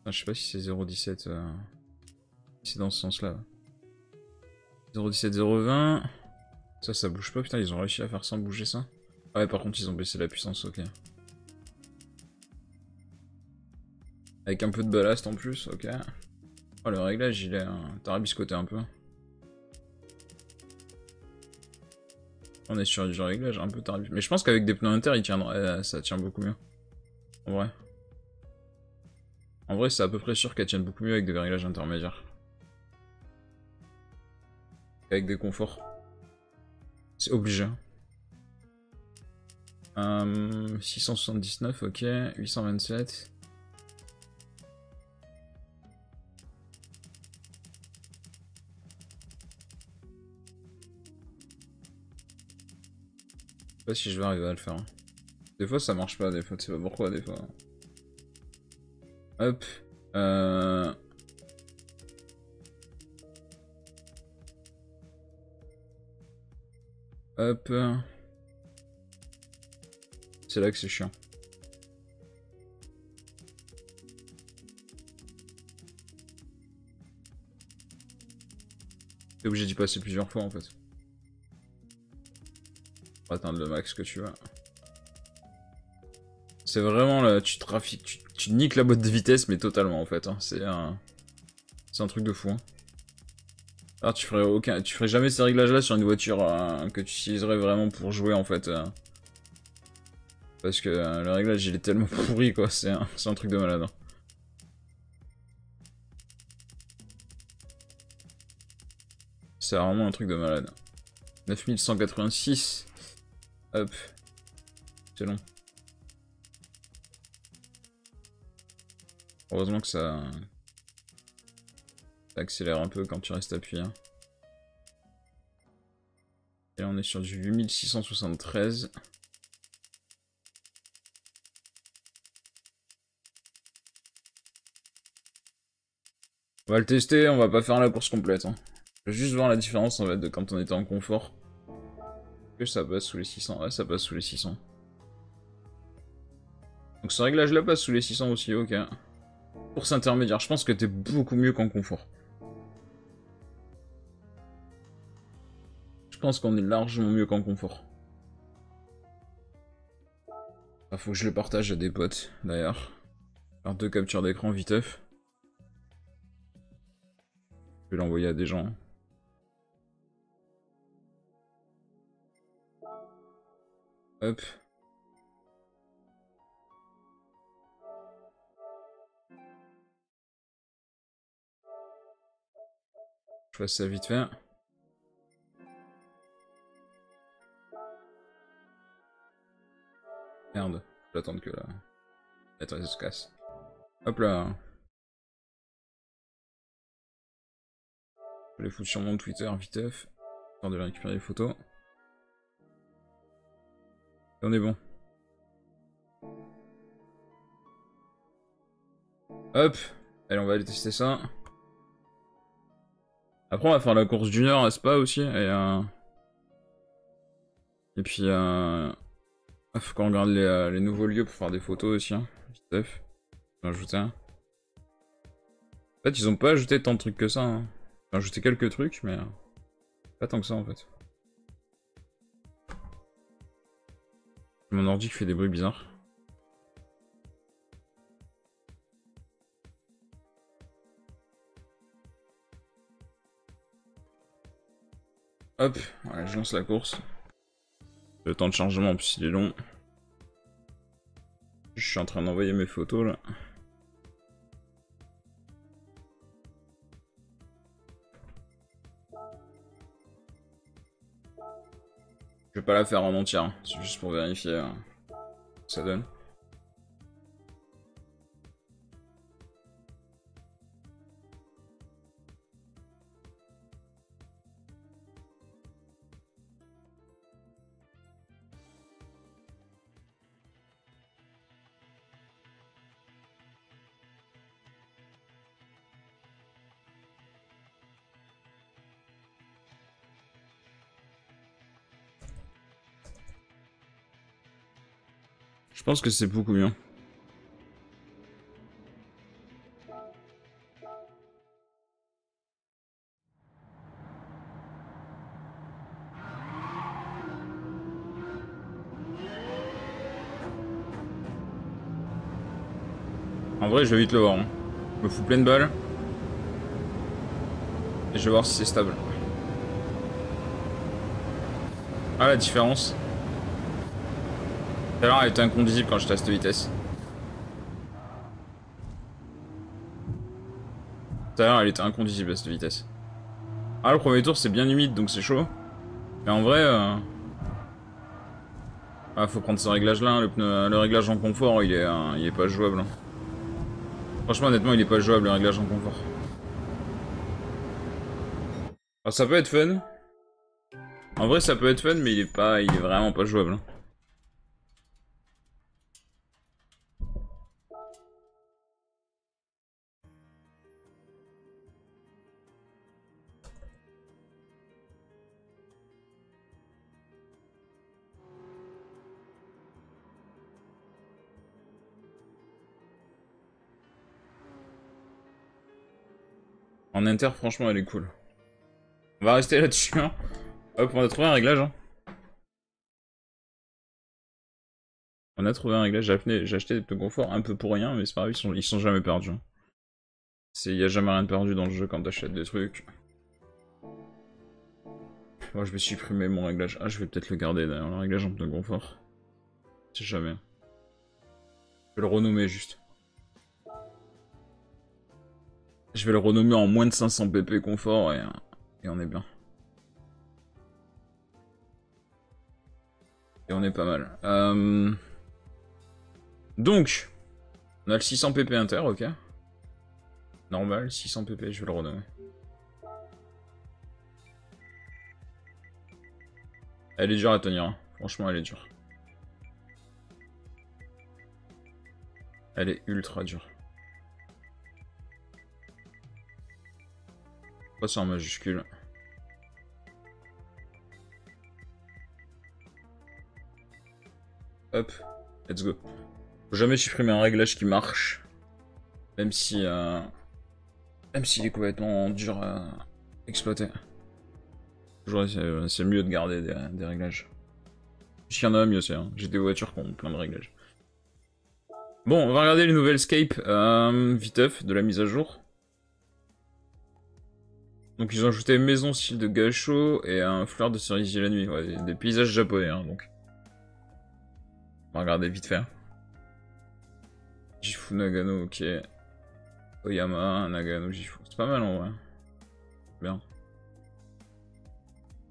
Je sais pas si c'est 0.17. Si c'est dans ce sens-là. 0.17, 0.20. Ça bouge pas. Putain, ils ont réussi à faire sans bouger ça. Ah ouais, par contre, ils ont baissé la puissance, ok. Avec un peu de ballast en plus, ok. Oh, le réglage, il est tarabiscoté un peu. On est sur du réglage un peu tarabiscoté. Mais je pense qu'avec des pneus inter, il tiendrait, ça tient beaucoup mieux. En vrai. En vrai, c'est à peu près sûr qu'elle tienne beaucoup mieux avec des réglages intermédiaires. Avec des conforts. C'est obligé. 679, ok. 827. Je sais pas si je vais arriver à le faire. Des fois ça marche pas, des fois tu sais pas pourquoi, des fois. Hop. Hop. C'est là que c'est chiant. T'es obligé d'y passer plusieurs fois en fait. Pour atteindre le max que tu veux. C'est vraiment là, tu trafiques, tu niques la boîte de vitesse, mais totalement en fait. Hein. C'est un truc de fou. Hein. Alors tu ferais jamais ces réglages là sur une voiture que tu utiliserais vraiment pour jouer en fait. Parce que le réglage il est tellement pourri quoi, c'est un truc de malade. Hein. C'est vraiment un truc de malade. 9186. Hop. C'est long. Heureusement que ça accélère un peu quand tu restes appuyé. Et là on est sur du 8673. On va le tester, on va pas faire la course complète. Hein. Je vais juste voir la différence en fait de quand on était en confort. Que ça passe sous les 600. Ouais, ça passe sous les 600. Donc ce réglage là passe sous les 600 aussi, ok. Course intermédiaire, je pense que t'es beaucoup mieux qu'en confort. Je pense qu'on est largement mieux qu'en confort. Ah, faut que je le partage à des potes, d'ailleurs. Faire 2 captures d'écran viteuf. Je vais l'envoyer à des gens. Hop. Je fasse ça vite fait. Merde, j'attends que là. Attends, ça se casse. Hop là. Je vais les foutre sur mon Twitter viteuf. Histoire de récupérer les photos. Et on est bon. Hop. Allez, on va aller tester ça. Après, on va faire la course d'une heure à Spa aussi. Et puis, faut qu'on regarde les nouveaux lieux pour faire des photos aussi. Hein. Viteuf. J'en ai ajouté un. En fait, ils ont pas ajouté tant de trucs que ça. Hein. Ils ont ajouté quelques trucs, mais pas tant que ça en fait. Mon ordi qui fait des bruits bizarres. Hop, voilà, je lance la course. Le temps de chargement en plus il est long. Je suis en train d'envoyer mes photos là. Je vais pas la faire en entière, hein. C'est juste pour vérifier ce que ça donne. Je pense que c'est beaucoup mieux. En vrai, je vais vite le voir. Hein. Je me fous plein de balles. Et je vais voir si c'est stable. Ah, la différence. Tout à l'heure, elle était inconduisible quand j'étais à cette vitesse. Tout à l'heure, elle était inconduisible à cette vitesse. Ah, le premier tour, c'est bien humide, donc c'est chaud. Mais en vrai... Ah, faut prendre ce réglage-là. Le réglage en confort, il est pas jouable. Hein. Franchement, honnêtement, il est pas jouable, le réglage en confort. Alors, ça peut être fun. En vrai, ça peut être fun, mais il est vraiment pas jouable. Hein. En inter, franchement, elle est cool. On va rester là-dessus. Hein. Hop, on a trouvé un réglage. Hein. On a trouvé un réglage. J'ai acheté des pneus confort un peu pour rien, mais c'est pas grave, ils sont jamais perdus. Hein. Y a jamais rien de perdu dans le jeu quand t'achètes des trucs. Moi, je vais supprimer mon réglage. Ah, je vais peut-être le garder d'ailleurs, le réglage en pneu confort. Si jamais. Je vais le renommer juste. Je vais le renommer en moins de 500 pp confort et on est bien. Et on est pas mal. Donc, on a le 600 pp inter, ok. Normal, 600 pp, je vais le renommer. Elle est dure à tenir, hein. Franchement elle est dure. Elle est ultra dure. Pas ça en majuscule. Hop, let's go. Faut jamais supprimer un réglage qui marche. Même si... Même s'il est complètement dur à exploiter. Toujours, c'est mieux de garder des réglages. S'il y en a mieux c'est. Hein. J'ai des voitures qui ont plein de réglages. Bon, on va regarder les nouvelles Scape viteuf de la mise à jour. Donc ils ont ajouté maison style de gâchot et un fleur de cerisier la nuit. Ouais, des paysages japonais, hein, donc. On va regarder vite fait. Jifu Nagano, ok. Oyama, Nagano, Jifu. C'est pas mal en vrai. Bien.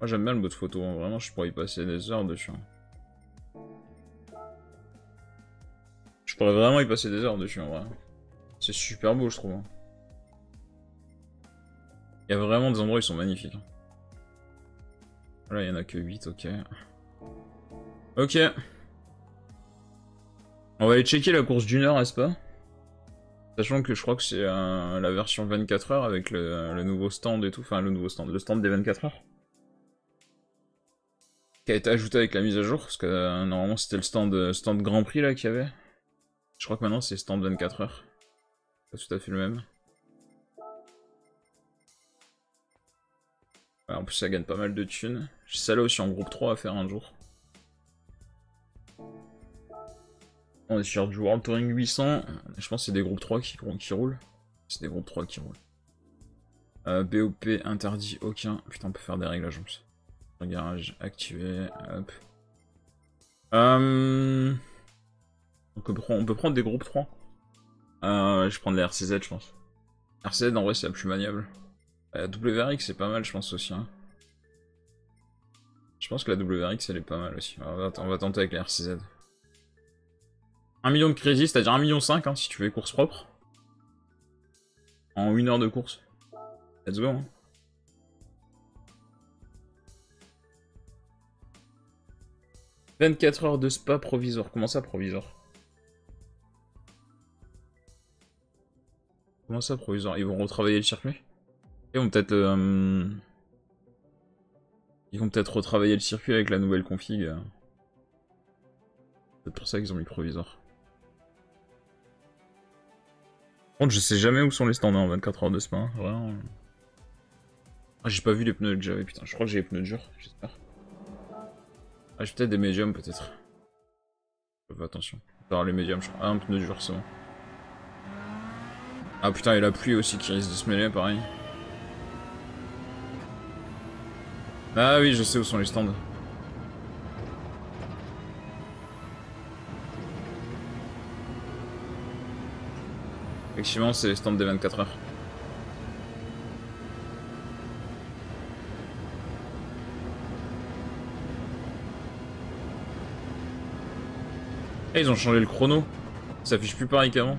Moi j'aime bien le mode photo, hein. Vraiment je pourrais y passer des heures dessus. Hein. Je pourrais vraiment y passer des heures dessus en vrai. C'est super beau je trouve. Hein. Il y a vraiment des endroits où ils sont magnifiques. Là il y en a que 8, ok. Ok. On va aller checker la course d'une heure, n'est-ce pas? Sachant que je crois que c'est la version 24 heures avec le nouveau stand et tout. Enfin le nouveau stand, le stand des 24 heures. Qui a été ajouté avec la mise à jour. Parce que normalement c'était le stand Grand Prix là qu'il y avait. Je crois que maintenant c'est stand 24 heures. Pas tout à fait le même. Ouais, en plus ça gagne pas mal de thunes. J'ai ça là aussi en groupe 3 à faire un jour. On est sur du World Touring 800. Je pense que c'est des groupes 3 qui roulent. C'est des groupes 3 qui roulent. BOP interdit aucun. Putain, on peut faire des réglages en plus. Garage activé. Hop. On peut prendre des groupes 3. Je vais prendre la RCZ, je pense. RCZ, en vrai, c'est la plus maniable. La WRX, c'est pas mal, je pense aussi. Hein. Je pense que la WRX, elle est pas mal aussi. Alors, on va tenter avec la RCZ. 1 million de crédit, c'est-à-dire 1,5 million hein, si tu fais course propre. En 1 heure de course. Let's go. Hein. « 24 heures de spa provisoire. » Comment ça, provisoire? Comment ça, provisoire? Ils vont retravailler le circuit? Ils vont peut-être retravailler le circuit avec la nouvelle config. C'est pour ça qu'ils ont mis provisoire. Par contre, je sais jamais où sont les standards en 24 heures de spa. Hein. Vraiment. Ah, j'ai pas vu les pneus que j'avais, putain. Je crois que j'ai les pneus durs, j'espère. Ah, j'ai peut-être des médiums, peut-être. Fais attention. Alors, les médiums, je crois. Ah, un pneu dur, c'est bon. Ah putain, et la pluie aussi qui risque de se mêler, pareil. Ah oui, je sais où sont les stands. Effectivement, c'est les stands des 24 heures. Et ils ont changé le chrono. Ça s'affiche plus pareil qu'avant.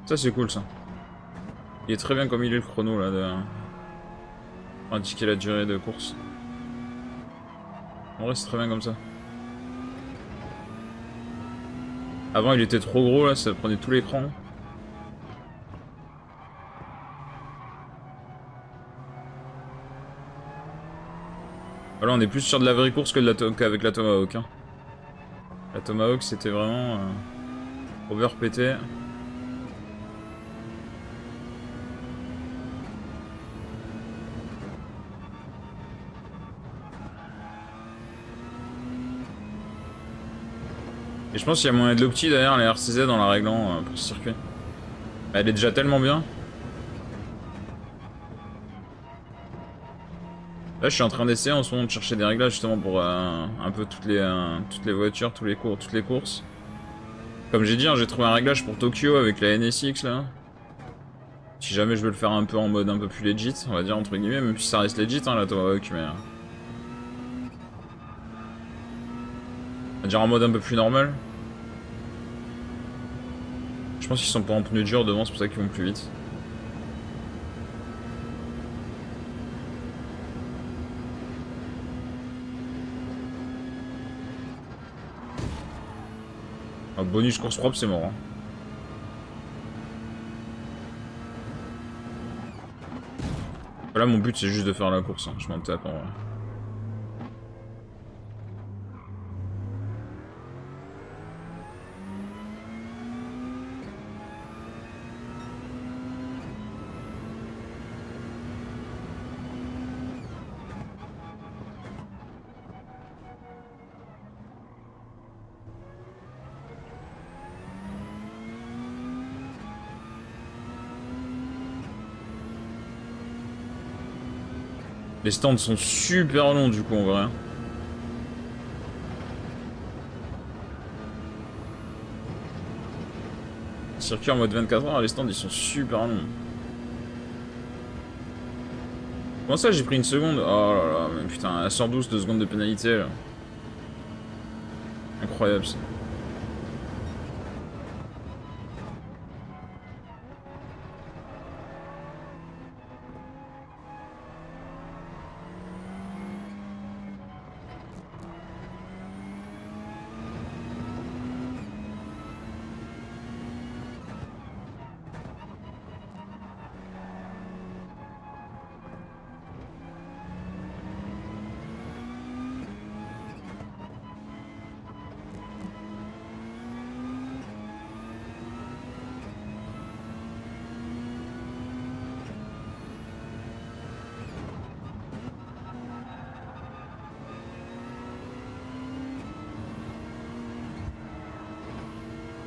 Ça c'est cool ça. Il est très bien comme il est le chrono là de... pour indiquer la durée de course. En vrai c'est très bien comme ça. Avant il était trop gros là, ça prenait tout l'écran. Là on est plus sur de la vraie course que qu'avec la Tomahawk. Hein. La Tomahawk c'était vraiment overpété. Et je pense qu'il y a moyen de l'opti d'ailleurs, les RCZ en la réglant pour ce circuit. Elle est déjà tellement bien. Là je suis en train d'essayer en ce moment de chercher des réglages justement pour un peu toutes les voitures, toutes les courses. Comme j'ai dit, hein, j'ai trouvé un réglage pour Tokyo avec la NSX là. Si jamais je veux le faire un peu en mode un peu plus legit, on va dire entre guillemets, même si ça reste legit hein, la Tomahawk, mais... on va dire en mode un peu plus normal. Je pense qu'ils sont pas en pneus durs devant, c'est pour ça qu'ils vont plus vite. Un bonus course propre, c'est mort. Hein. Là, mon but, c'est juste de faire la course. Hein. Je m'en tape en vrai. Les stands sont super longs du coup en vrai. Circuit en mode 24 heures, les stands ils sont super longs. Comment ça j'ai pris une seconde? Oh là là, mais putain, à 112 de secondes de pénalité là. Incroyable ça.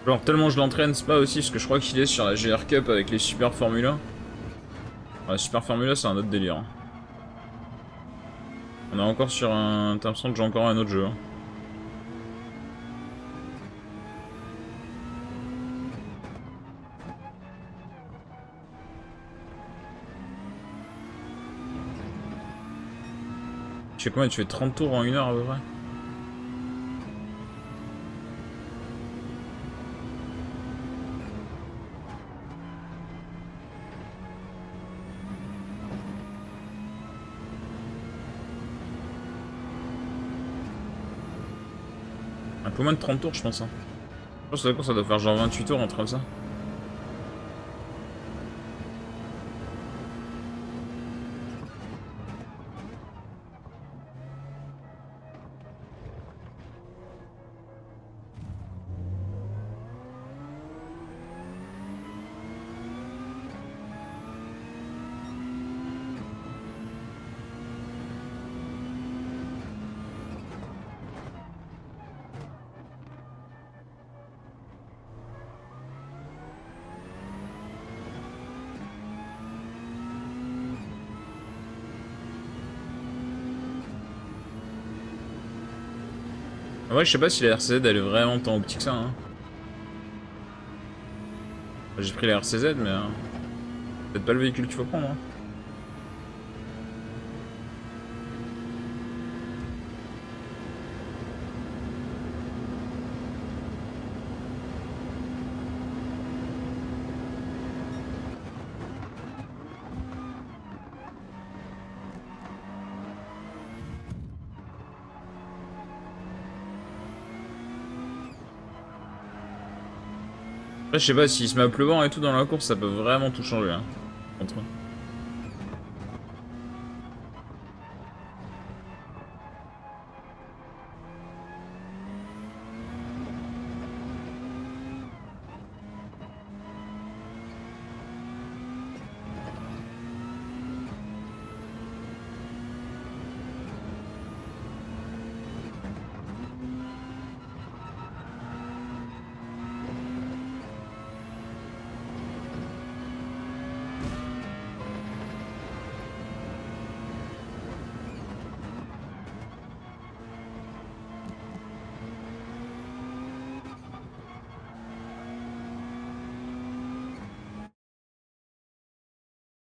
Genre tellement je l'entraîne, c'est pas aussi parce que je crois qu'il est sur la GR Cup avec les Super Formula. Ouais, Super Formula c'est un autre délire. Hein. On est encore sur un... T'as l'impression que j'ai encore un autre jeu. Hein. Je sais combien, tu fais 30 tours en 1 heure à peu près? Un peu moins de 30 tours je pense. Hein. Je pense que la course ça doit faire genre 28 tours, entre ça. Ouais, je sais pas si la RCZ elle est vraiment tant optique que ça. Hein. J'ai pris la RCZ, mais peut-être pas le véhicule qu'il faut prendre. Hein. Après, je sais pas, s'il se met à pleuvoir et tout dans la course, ça peut vraiment tout changer. Hein, contre eux.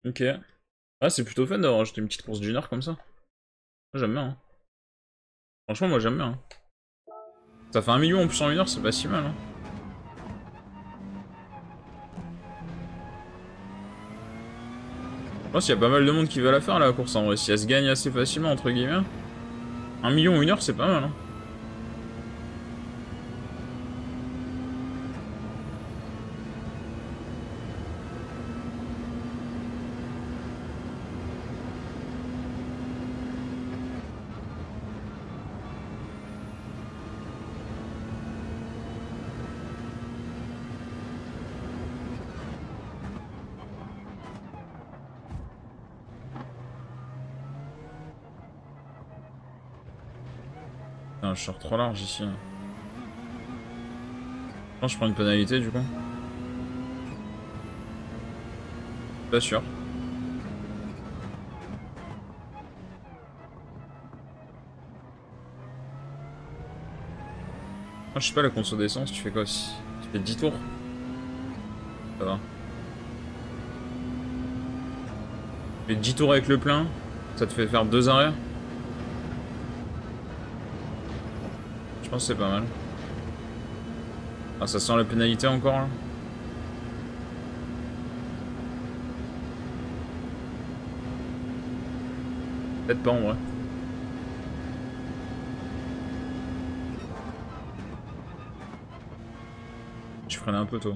Ok. Ah, c'est plutôt fun d'avoir ajouté une petite course d'une heure comme ça. Moi, j'aime bien. Hein. Franchement, moi, j'aime bien. Hein. Ça fait 1 million en plus en 1 heure, c'est pas si mal. Hein. Je pense qu'il y a pas mal de monde qui va la faire, la course, en vrai. Si elle se gagne assez facilement, entre guillemets. 1 million en 1 heure, c'est pas mal. Hein. Putain, je sors trop large ici. Je pense que je prends une pénalité du coup. Pas sûr. Moi, je sais pas, la conso d'essence, tu fais quoi aussi? Tu fais 10 tours? Ça va. Tu fais 10 tours avec le plein, ça te fait faire 2 arrêts. Je pense que c'est pas mal. Ah, ça sent la pénalité encore là. Peut-être pas en vrai. Je freinais un peu tôt.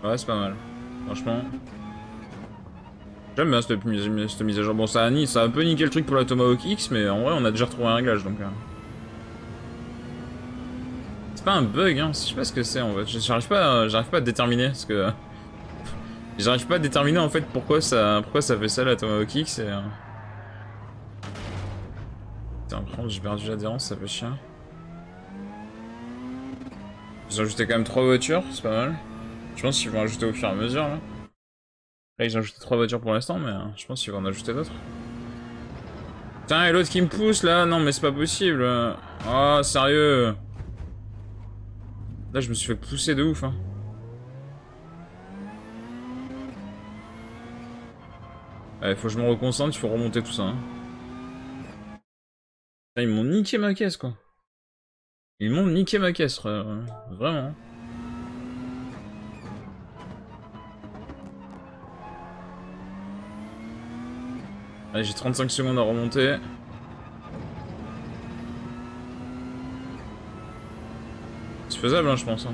Ouais, c'est pas mal. Franchement. J'aime bien cette mise à jour. Bon, ça a un peu niqué le truc pour la Tomahawk X, mais en vrai, on a déjà retrouvé un réglage donc. C'est pas un bug, hein. Je sais pas ce que c'est en fait. J'arrive pas à déterminer parce que. J'arrive pas à déterminer en fait pourquoi ça fait ça la Tomahawk X et... Putain, par contre j'ai perdu l'adhérence, ça fait chier. Ils ont ajouté quand même 3 voitures, c'est pas mal. Je pense qu'ils vont ajouter au fur et à mesure là. Là ils ont ajouté 3 voitures pour l'instant mais je pense qu'ils vont en ajouter d'autres. Putain et l'autre qui me pousse là, non mais c'est pas possible. Oh sérieux. Là je me suis fait pousser de ouf hein. Ouais, faut que je me reconcentre, il faut remonter tout ça hein. Ils m'ont niqué ma caisse quoi. Ils m'ont niqué ma caisse, vraiment. Allez, j'ai 35 secondes à remonter. C'est faisable, hein, je pense. Hein.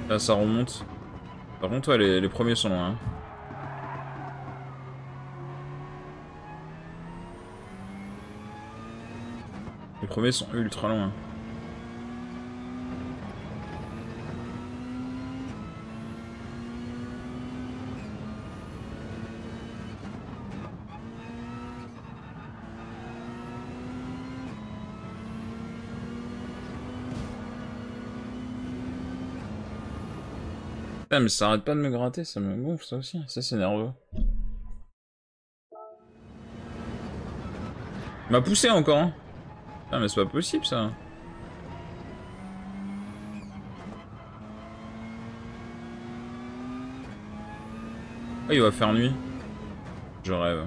Là, ça remonte. Par contre, ouais, les premiers sont loin. Hein. Les premiers sont ultra loin. Putain, mais ça arrête pas de me gratter, ça me gonfle ça aussi. Ça, c'est nerveux. Il m'a poussé encore, hein. Putain, mais c'est pas possible ça. Oh, il va faire nuit. Je rêve.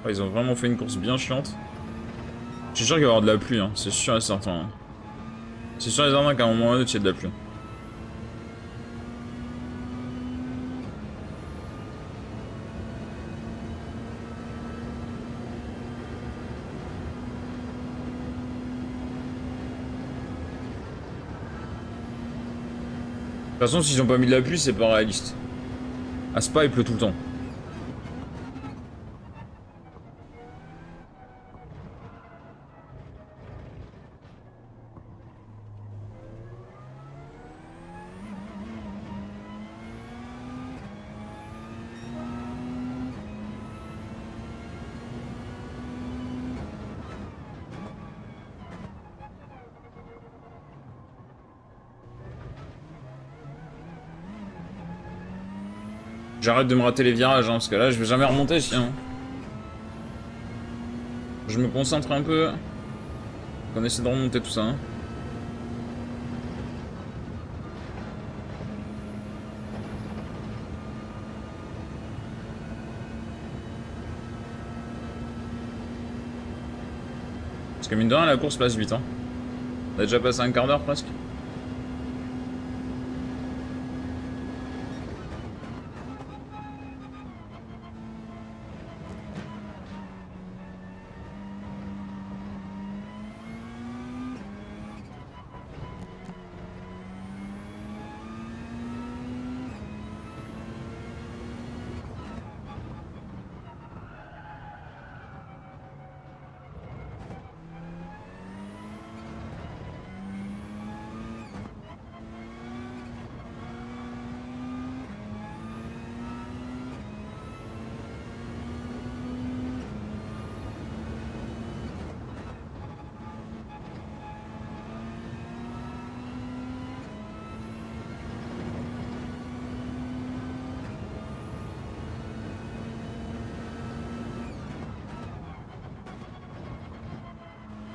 Oh, ils ont vraiment fait une course bien chiante. Je suis sûr qu'il va y avoir de la pluie, hein. C'est sûr et certain. Hein. C'est sûr et certain qu'à un moment ou à un autre, il y a de la pluie. De toute façon, s'ils ont pas mis de la pluie, c'est pas réaliste. À Spa, il pleut tout le temps. J'arrête de me rater les virages, hein, parce que là, je vais jamais remonter sinon. Je me concentre un peu. On essaie de remonter tout ça. Hein. Parce que mine de rien, la course passe vite. Hein. On a déjà passé un quart d'heure presque.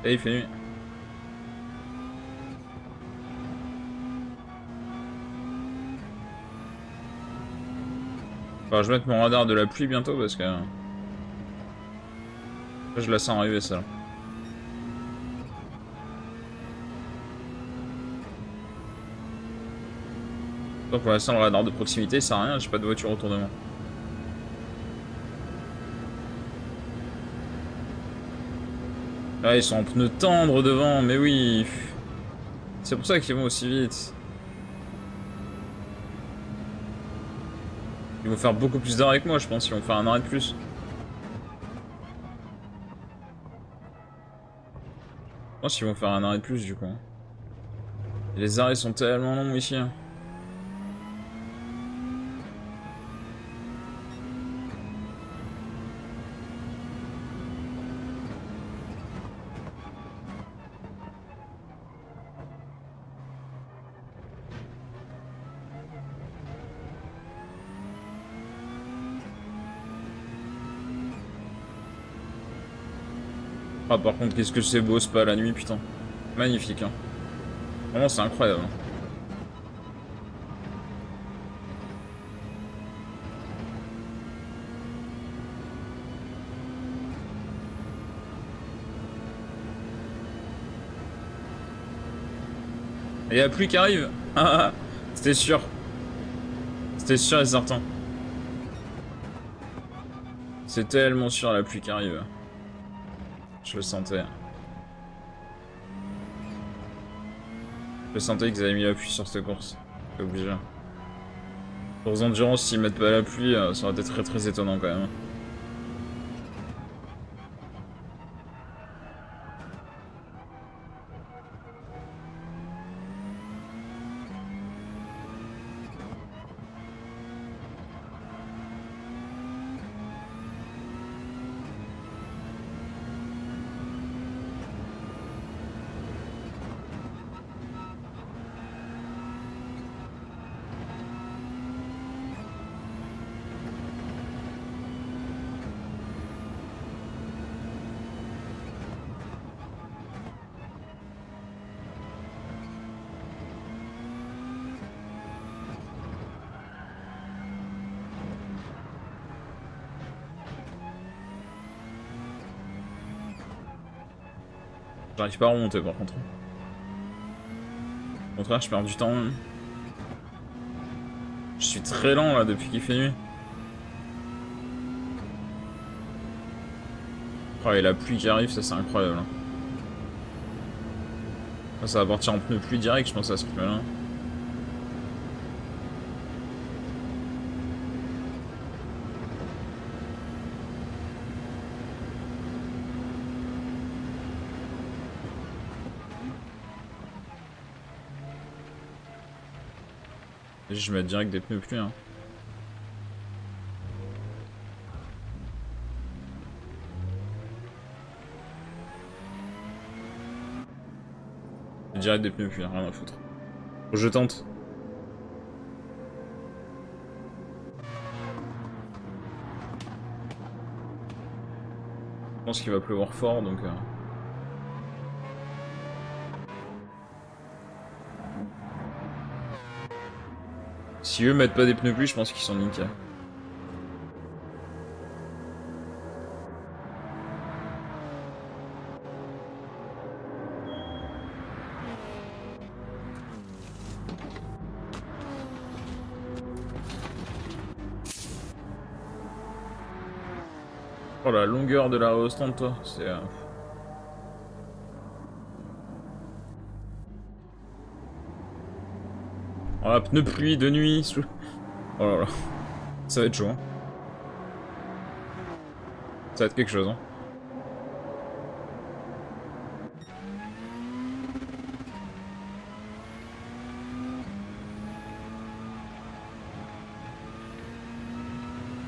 Et il fait nuit. Enfin, je vais mettre mon radar de la pluie bientôt parce que... je la sens arriver, ça. Donc pour l'instant, le radar de proximité, ça sert à rien, j'ai pas de voiture autour de moi. Ah, ils sont en pneus tendres devant, mais oui. C'est pour ça qu'ils vont aussi vite. Ils vont faire beaucoup plus d'arrêts que moi, je pense. Ils vont faire un arrêt de plus. Je pense qu'ils vont faire un arrêt de plus, du coup. Et les arrêts sont tellement longs ici. Ah, par contre, qu'est-ce que c'est beau, ce pas la nuit, putain. Magnifique, hein. Vraiment, c'est incroyable. Et la pluie qui arrive. C'était sûr. C'était sûr et certain. C'est tellement sûr la pluie qui arrive. Je le sentais. Je sentais qu'ils avaient mis la pluie sur cette course. C'est obligé. Pour les endurances, s'ils mettent pas la pluie, ça aurait été très très étonnant quand même. J'arrive pas à remonter par contre. Au contraire, je perds du temps. Je suis très lent là depuis qu'il fait nuit. Oh, et la pluie qui arrive, ça c'est incroyable. Ça va partir en pneu pluie direct, je pense, à ce rythme-là. Et je vais mettre direct des pneus pluie. Hein. Direct des pneus pluie, rien à foutre. Je tente. Je pense qu'il va pleuvoir fort donc. Si eux mettent pas des pneus pluie, je pense qu'ils sont nickel. Oh la longueur de la Ostende, toi, c'est... Oh la pneu pluie de nuit sous... Oh là là. Ça va être chaud. Hein. Ça va être quelque chose. Hein.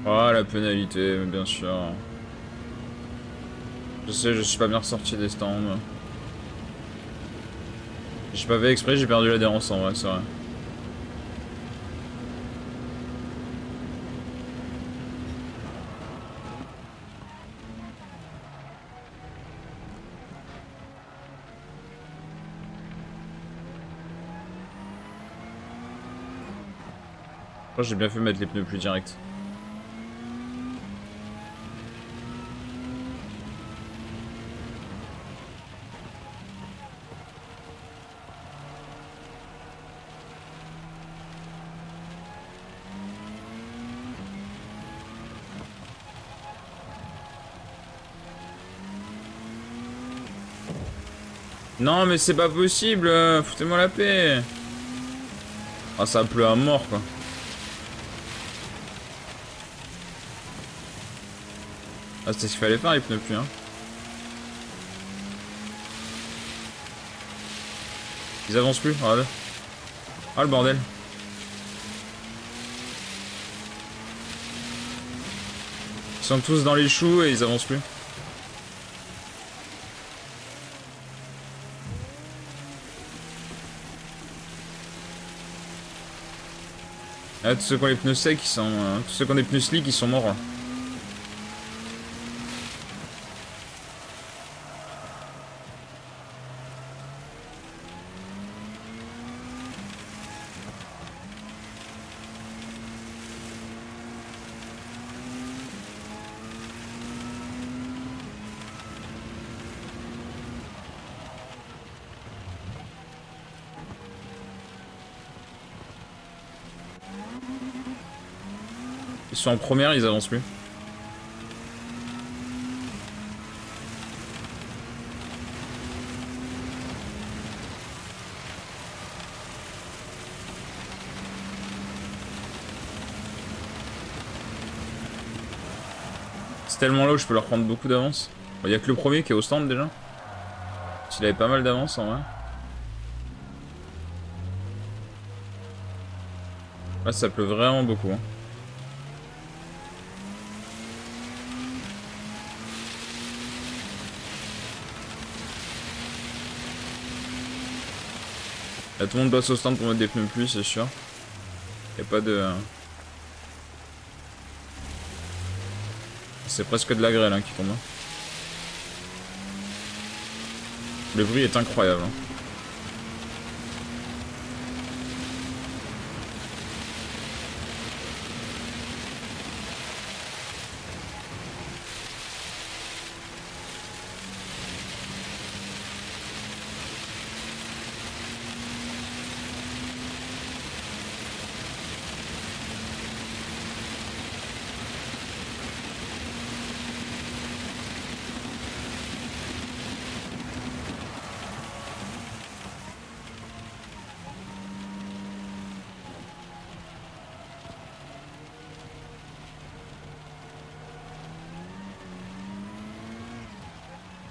Oh la pénalité, mais bien sûr. Je sais, je suis pas bien ressorti des stands. J'ai pas fait exprès, j'ai perdu l'adhérence en vrai, c'est vrai. Je crois que j'ai bien fait mettre les pneus plus directs. Non mais c'est pas possible, foutez-moi la paix. Ah ça pleut à mort quoi. Ah c'était ce qu'il fallait faire les pneus plus hein. Ils avancent plus, regarde. Ah le bordel. Ils sont tous dans les choux et ils avancent plus. Ah, tous ceux qui ont les pneus secs, ils sont, tous ceux qui ont des pneus slick, ils sont morts. Là. Ils sont en première, ils avancent plus. C'est tellement là où je peux leur prendre beaucoup d'avance. Il y a que le premier qui est au stand déjà. S'il avait pas mal d'avance en vrai. Là ça pleut vraiment beaucoup. Hein. Là tout le monde passe au stand pour mettre des pneus plus, c'est sûr. Y a pas de... C'est presque de la grêle hein, qui tombe. Le bruit est incroyable. Hein.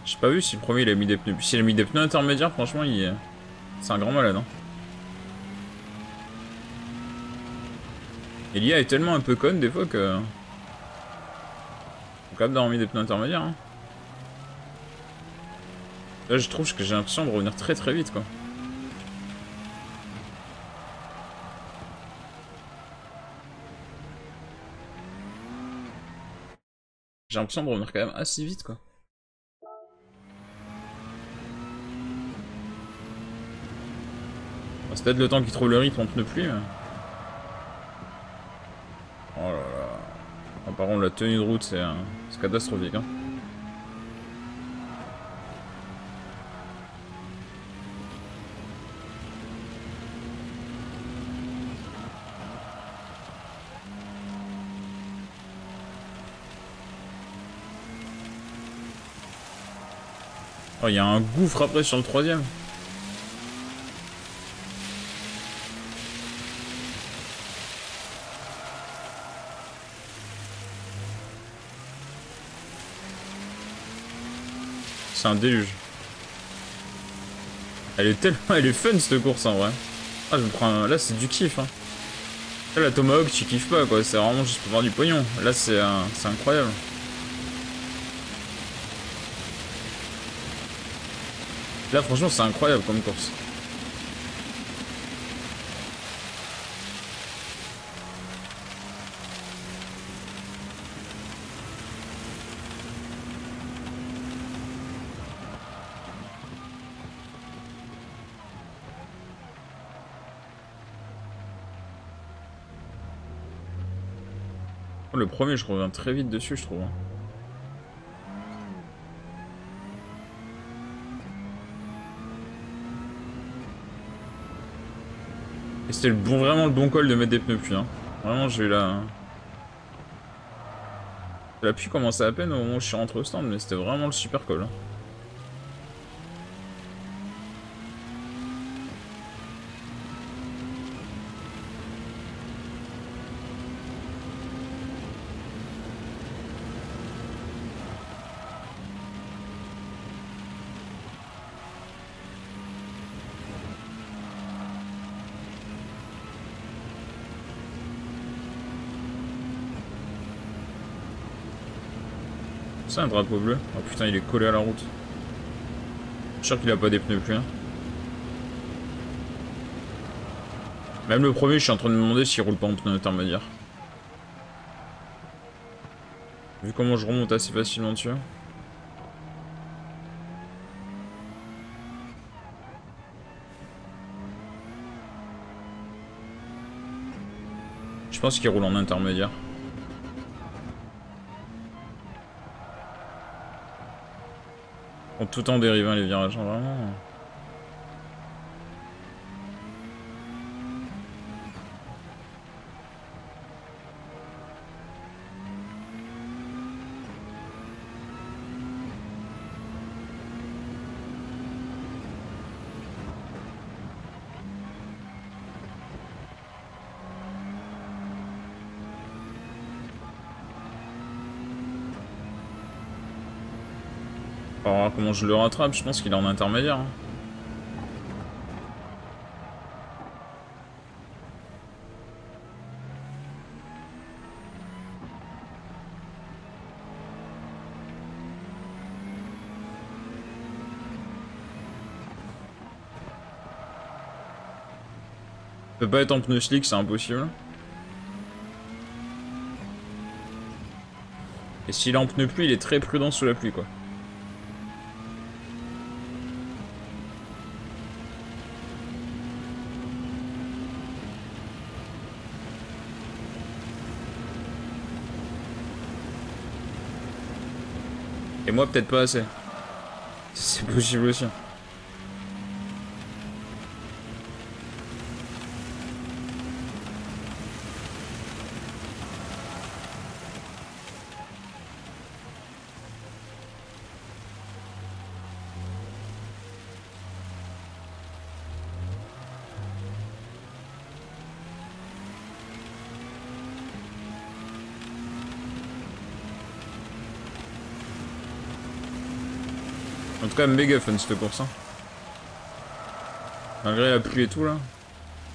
J'ai pas vu si le premier il a mis des pneus. S'il a mis des pneus intermédiaires, franchement, il... c'est un grand malade. Hein. Et l'IA est tellement un peu conne des fois que... Faut quand même d'avoir mis des pneus intermédiaires. Hein. Là, je trouve que j'ai l'impression de revenir très très vite, quoi. J'ai l'impression de revenir quand même assez vite, quoi. C'est peut-être le temps qu'il trouve le rythme en pneu pluie, mais... Oh là là... Ah, par contre, la tenue de route, c'est catastrophique, hein. Oh, il y a un gouffre après sur le troisième. C'est un déluge. Elle est tellement... Elle est fun cette course en vrai. Ah, je me prends un... Là c'est du kiff hein. Là la Tomahawk tu kiffes pas quoi, c'est vraiment juste pour voir du pognon. Là c'est incroyable. Là franchement c'est incroyable comme course. Oh, le premier, je reviens très vite dessus, je trouve. Et c'était vraiment le bon call de mettre des pneus pluie. Hein. Vraiment, j'ai eu la... La pluie commençait à peine au moment où je suis rentré au stand, mais c'était vraiment le super call. Hein. C'est un drapeau bleu. Oh putain, il est collé à la route. Je suis sûr qu'il a pas des pneus pluie. Hein. Même le premier, je suis en train de me demander s'il roule pas en pneu intermédiaire. Vu comment je remonte assez facilement dessus. Je pense qu'il roule en intermédiaire. Tout en dérivant les virages, hein, vraiment. On va voir comment je le rattrape, je pense qu'il est en intermédiaire. Hein. Il peut pas être en pneu slick, c'est impossible. Et s'il est en pneu pluie, il est très prudent sous la pluie, quoi. Et moi, peut-être pas assez. C'est possible aussi. En tout cas, méga fun cette course. Hein. Malgré la pluie et tout là,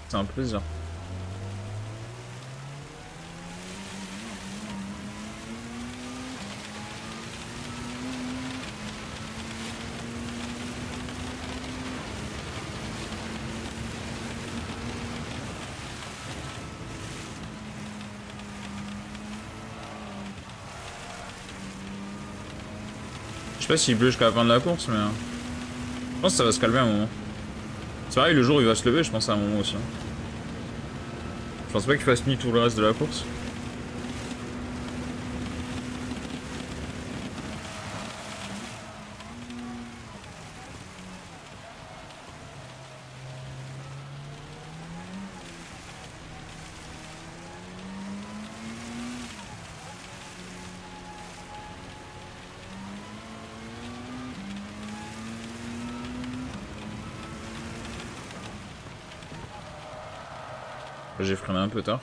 c'est un plaisir. Je sais pas s'il pleut jusqu'à la fin de la course, mais je pense que ça va se calmer à un moment. C'est pareil, le jour où il va se lever, je pense à un moment aussi. Hein. Je pense pas qu'il fasse nuit tout le reste de la course. J'ai freiné un peu tard.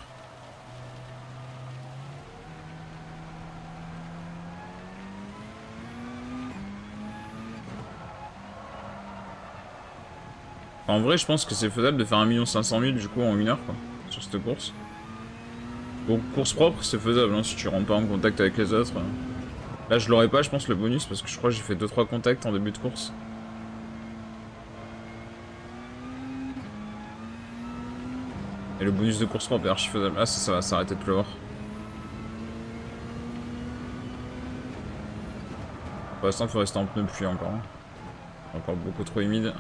En vrai, je pense que c'est faisable de faire 1 500 000 du coup en 1 heure quoi, sur cette course. Donc course propre, c'est faisable hein, si tu rentres pas en contact avec les autres. Là, je l'aurais pas, je pense, le bonus, parce que je crois que j'ai fait 2-3 contacts en début de course. Et le bonus de course propre est archi faisable. Ah, ça va s'arrêter de pleuvoir. Pour l'instant, il faut rester en pneu pluie encore. Hein. Encore beaucoup trop humide.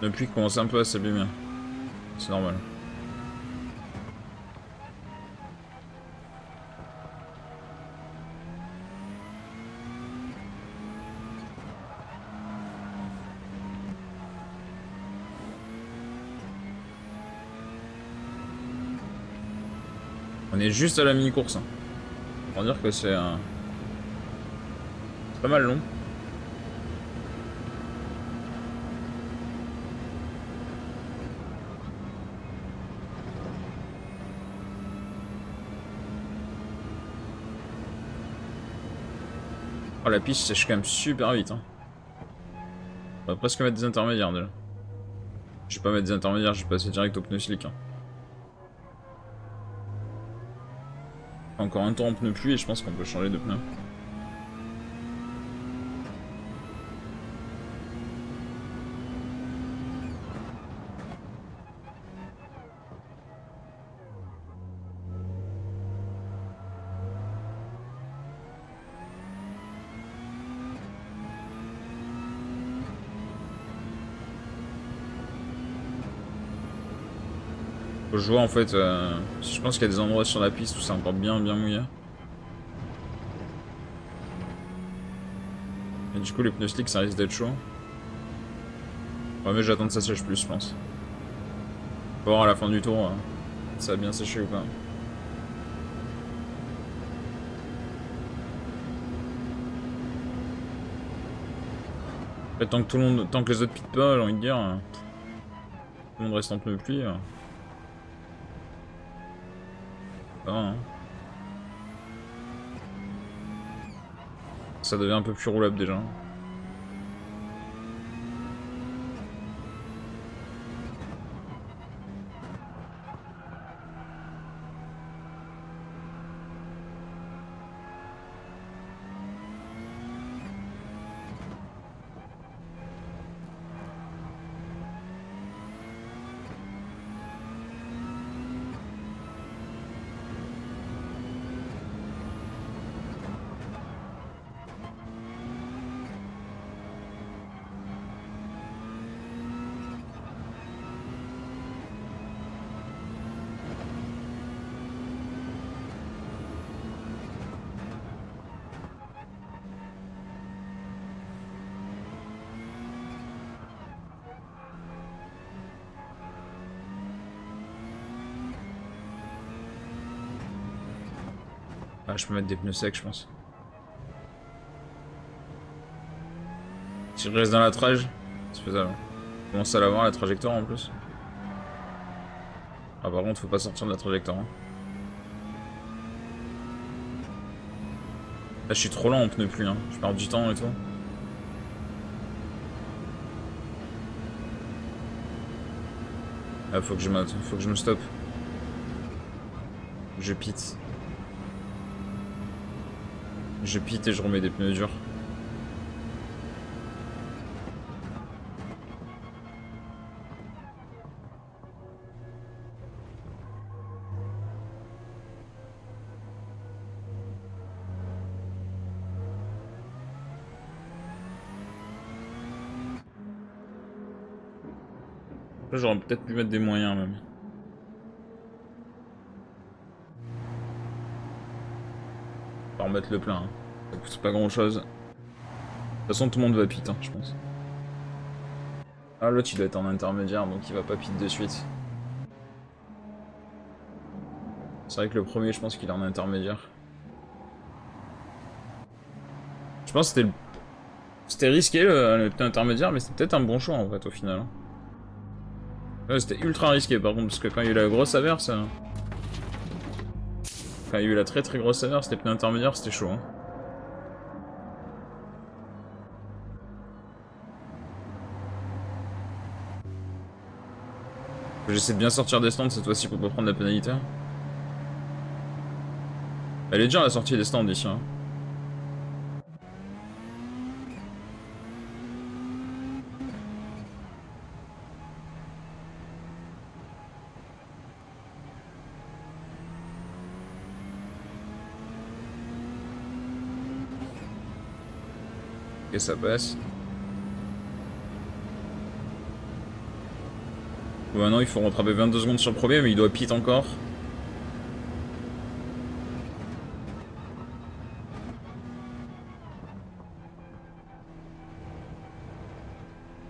Depuis qu'il commence un peu à s'abîmer. C'est normal. On est juste à la mini-course. Hein. Pour dire que c'est pas mal long. Oh, la piste sèche quand même super vite. Hein. On va presque mettre des intermédiaires déjà. Je vais pas mettre des intermédiaires, je vais passer direct au pneu slick. Hein. Encore un temps en pneu pluie et je pense qu'on peut changer de pneu. Je vois en fait, je pense qu'il y a des endroits sur la piste où c'est encore bien mouillé. Et du coup les pneus slick ça risque d'être chaud. Ouais mais j'attends que ça sèche plus je pense. Faut voir à la fin du tour, ça va bien sécher ou pas. En fait, tant que les autres pitent pas, j'ai envie de dire, tout le monde reste en pneu pluie. Hein. Ça devient un peu plus roulable déjà. Ah, je peux mettre des pneus secs, je pense. Si je reste dans la trage, c'est faisable. Je commence à l'avoir, la trajectoire en plus. Ah, par contre, faut pas sortir de la trajectoire. Hein. Là, je suis trop lent en pneu pluie. Hein. Je perds du temps et tout. Ah, faut que je me stoppe. Je pite. Je pite et je remets des pneus durs. Là, j'aurais peut-être pu mettre des moyens même. Pas remettre le plein. Hein. Ça coûte pas grand chose. De toute façon, tout le monde va pit, hein, je pense. Ah, l'autre il doit être en intermédiaire donc il va pas pit de suite. C'est vrai que le premier, je pense qu'il est en intermédiaire. Je pense que c'était risqué le pneu intermédiaire, mais c'était peut-être un bon choix en fait au final. Ouais, c'était ultra risqué par contre, parce que quand il y a eu la grosse averse. Quand il y a eu la très grosse averse, les pneus intermédiaires c'était chaud. Hein. J'essaie de bien sortir des stands cette fois-ci pour pas prendre la pénalité. Elle est dure la sortie des stands ici. Hein. Ok, ça passe. Ouais, non, il faut rattraper 22 secondes sur le premier, mais il doit pit encore.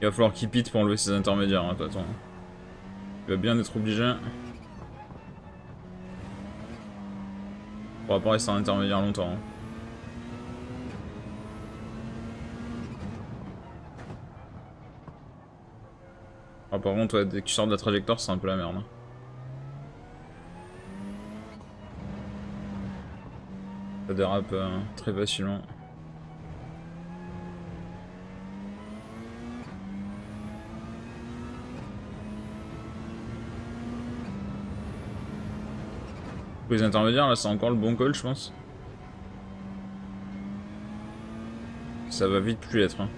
Il va falloir qu'il pit pour enlever ses intermédiaires, hein, attends. Il va bien être obligé. On va pas rester en intermédiaire longtemps. Hein. Ah, par contre, ouais, dès que tu sors de la trajectoire, c'est un peu la merde. Hein. Ça dérape très facilement. Pour les intermédiaires, là, c'est encore le bon call, je pense. Ça va vite plus l'être. Hein.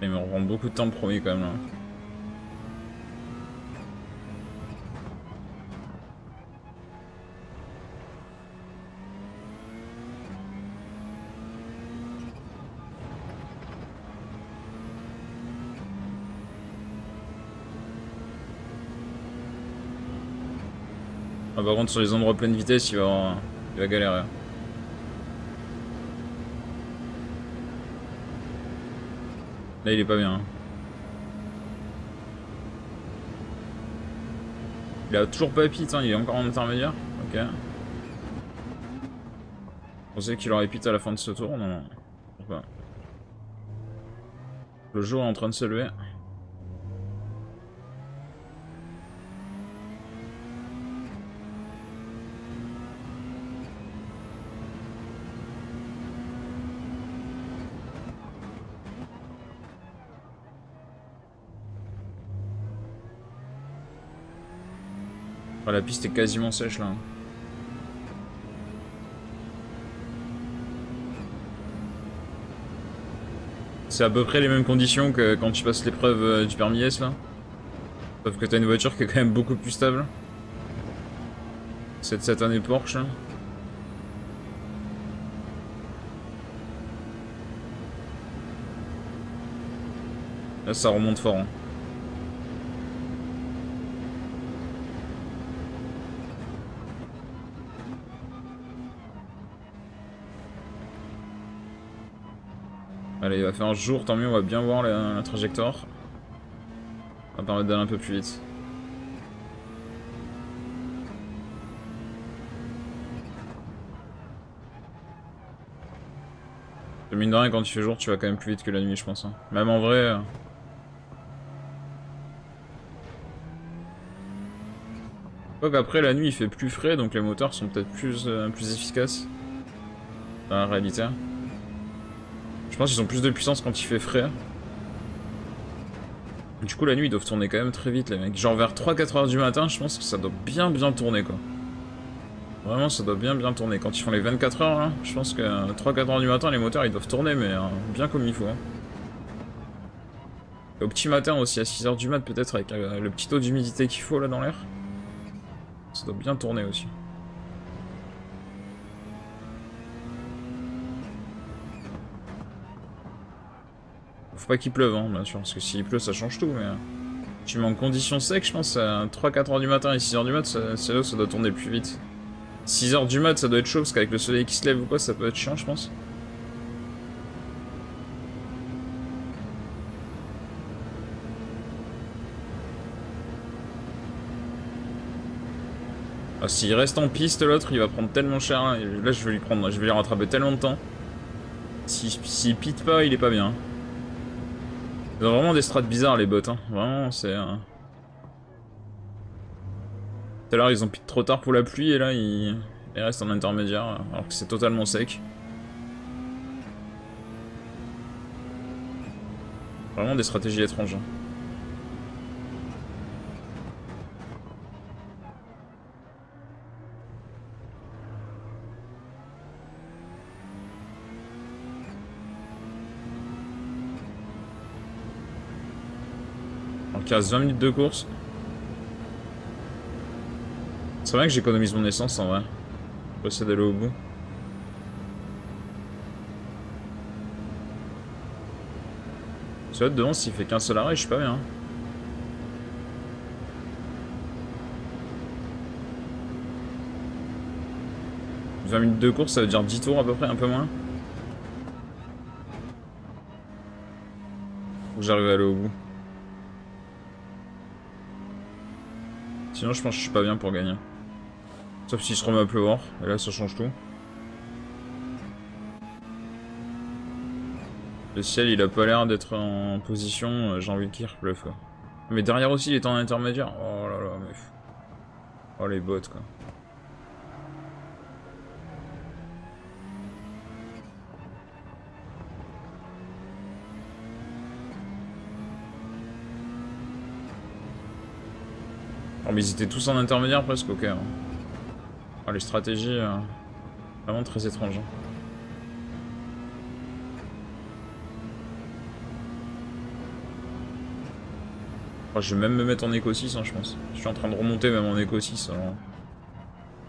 Il me reprend beaucoup de temps le premier quand même là. Ah, par contre sur les endroits pleine vitesse il va galérer. Là il est pas bien. Hein. Il a toujours pas pit, hein, il est encore en intermédiaire. Ok. Je pensais qu'il aurait pit à la fin de ce tour, non. Pourquoi? Le jour est en train de se lever. Oh, la piste est quasiment sèche là. C'est à peu près les mêmes conditions que quand tu passes l'épreuve du permis S là. Sauf que t'as une voiture qui est quand même beaucoup plus stable. Cette année Porsche là. Là ça remonte fort. Hein. Allez, il va faire un jour, tant mieux, on va bien voir la trajectoire. Ça va permettre d'aller un peu plus vite. Mine de rien, quand il fait jour, tu vas quand même plus vite que la nuit, je pense. Hein. Même en vrai... Quoique après, la nuit, il fait plus frais, donc les moteurs sont peut-être plus efficaces. Dans la réalité. Je pense qu'ils ont plus de puissance quand il fait frais. Du coup, la nuit, ils doivent tourner quand même très vite, les mecs. Genre vers 3-4 heures du matin, je pense que ça doit bien tourner, quoi. Vraiment, ça doit bien tourner. Quand ils font les 24 heures, là, je pense que 3-4 heures du matin, les moteurs, ils doivent tourner, mais bien comme il faut. Hein. Au petit matin aussi, à 6 heures du mat, peut-être, avec le petit taux d'humidité qu'il faut, là, dans l'air. Ça doit bien tourner aussi. Faut pas qu'il pleuve, hein, bien sûr, parce que s'il pleut, ça change tout, mais... Tu mets en conditions sec, je pense, à 3-4 heures du matin et 6 heures du mat, c'est là où ça doit tourner plus vite. 6 heures du mat, ça doit être chaud, parce qu'avec le soleil qui se lève ou quoi, ça peut être chiant, je pense. Ah, s'il reste en piste, l'autre, il va prendre tellement cher, hein, là, je vais lui rattraper tellement de temps. S'il pite pas, il est pas bien. Ils ont vraiment des strats bizarres, les bots, hein. Vraiment, c'est... Tout à l'heure, ils ont pit trop tard pour la pluie, et là, ils restent en intermédiaire, alors que c'est totalement sec. Vraiment des stratégies étranges. Hein. Alors qu'il reste 20 minutes de course. C'est vrai que j'économise mon essence en vrai. Je vais essayer d'aller au bout. Tu vois, devant, s'il fait qu'un seul arrêt, je suis pas bien. 20 minutes de course, ça veut dire 10 tours à peu près, un peu moins. Faut que j'arrive à aller au bout. Sinon, je pense que je suis pas bien pour gagner. Sauf s'il se remet à pleuvoir, et là, ça change tout. Le ciel, il a pas l'air d'être en position, j'ai envie qu'il repleuve, quoi. Mais derrière aussi, il est en intermédiaire. Oh là là, mais... Oh, les bots, quoi. Oh, mais ils étaient tous en intermédiaire, presque, ok. Hein. Oh, les stratégies... Vraiment très étranges. Hein. Oh, je vais même me mettre en éco 6, hein, je pense. Je suis en train de remonter même en éco 6, alors...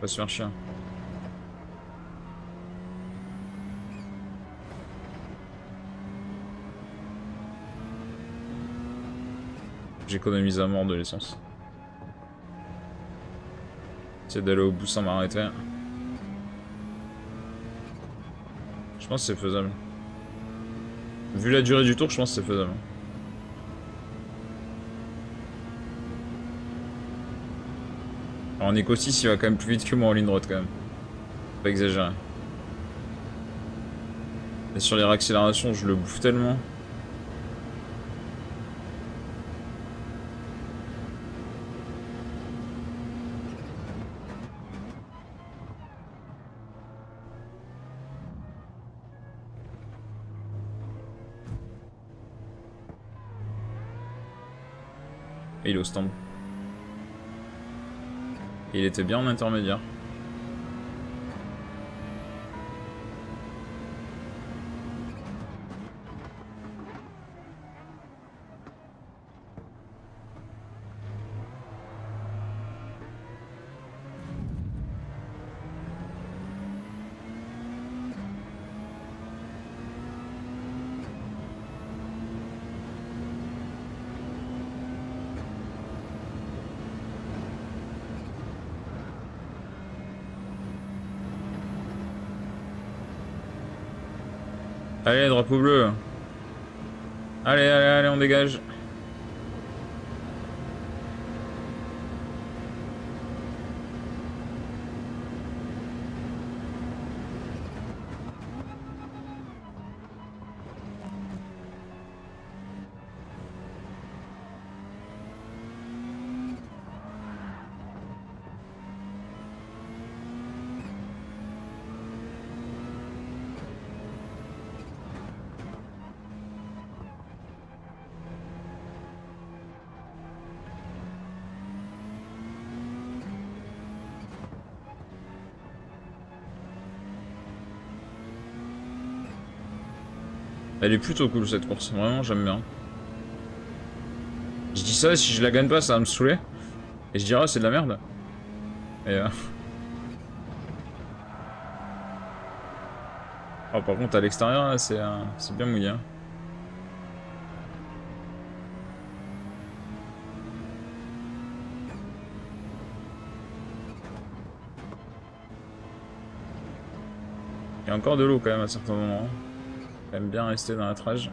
Pas se faire chier. J'économise à mort de l'essence. J'essaie d'aller au bout sans m'arrêter. Je pense que c'est faisable. Vu la durée du tour, je pense que c'est faisable. Alors en éco 6, il va quand même plus vite que moi en ligne droite quand même. Faut pas exagérer. Et sur les réaccélérations, je le bouffe tellement. Et il est au stand. Et il était bien en intermédiaire. Allez, drapeau bleu. Allez, allez, allez, on dégage. Elle est plutôt cool cette course, vraiment j'aime bien. Je dis ça, si je la gagne pas, ça va me saouler. Et je dirais, c'est de la merde. Et Oh, par contre, à l'extérieur, c'est bien mouillé. Hein. Il y a encore de l'eau quand même à certains moments. Quand même bien rester dans la trage.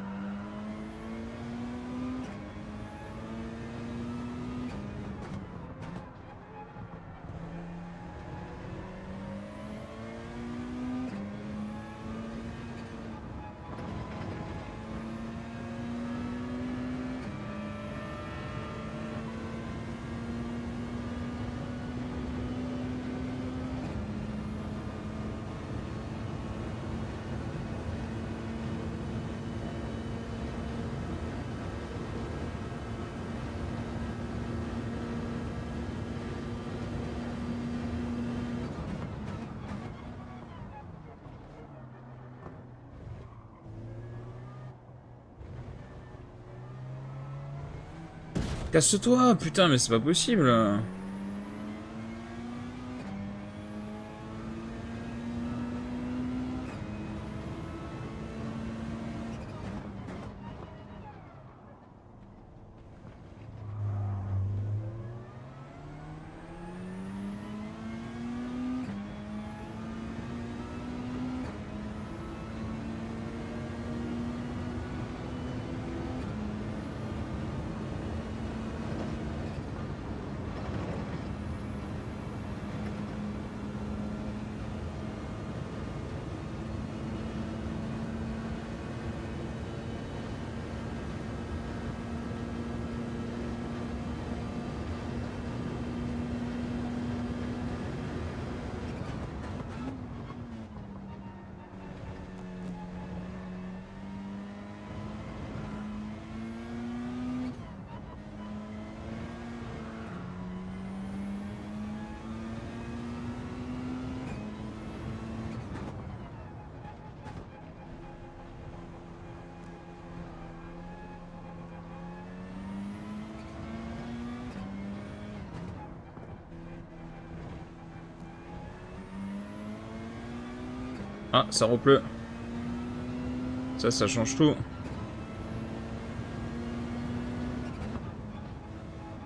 Casse-toi, putain, mais c'est pas possible. Ah, ça repleut. Ça change tout.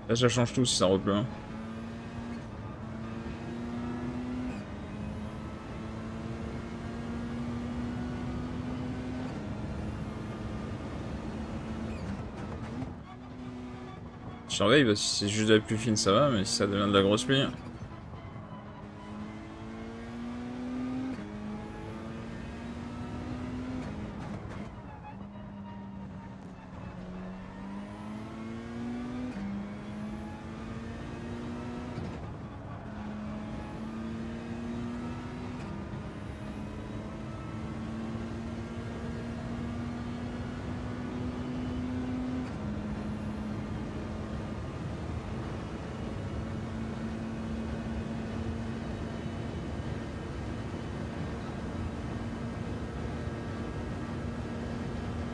Là, ça change tout si ça repleut. Hein. Je surveille, parce que si c'est juste de la pluie fine, ça va, mais si ça devient de la grosse pluie...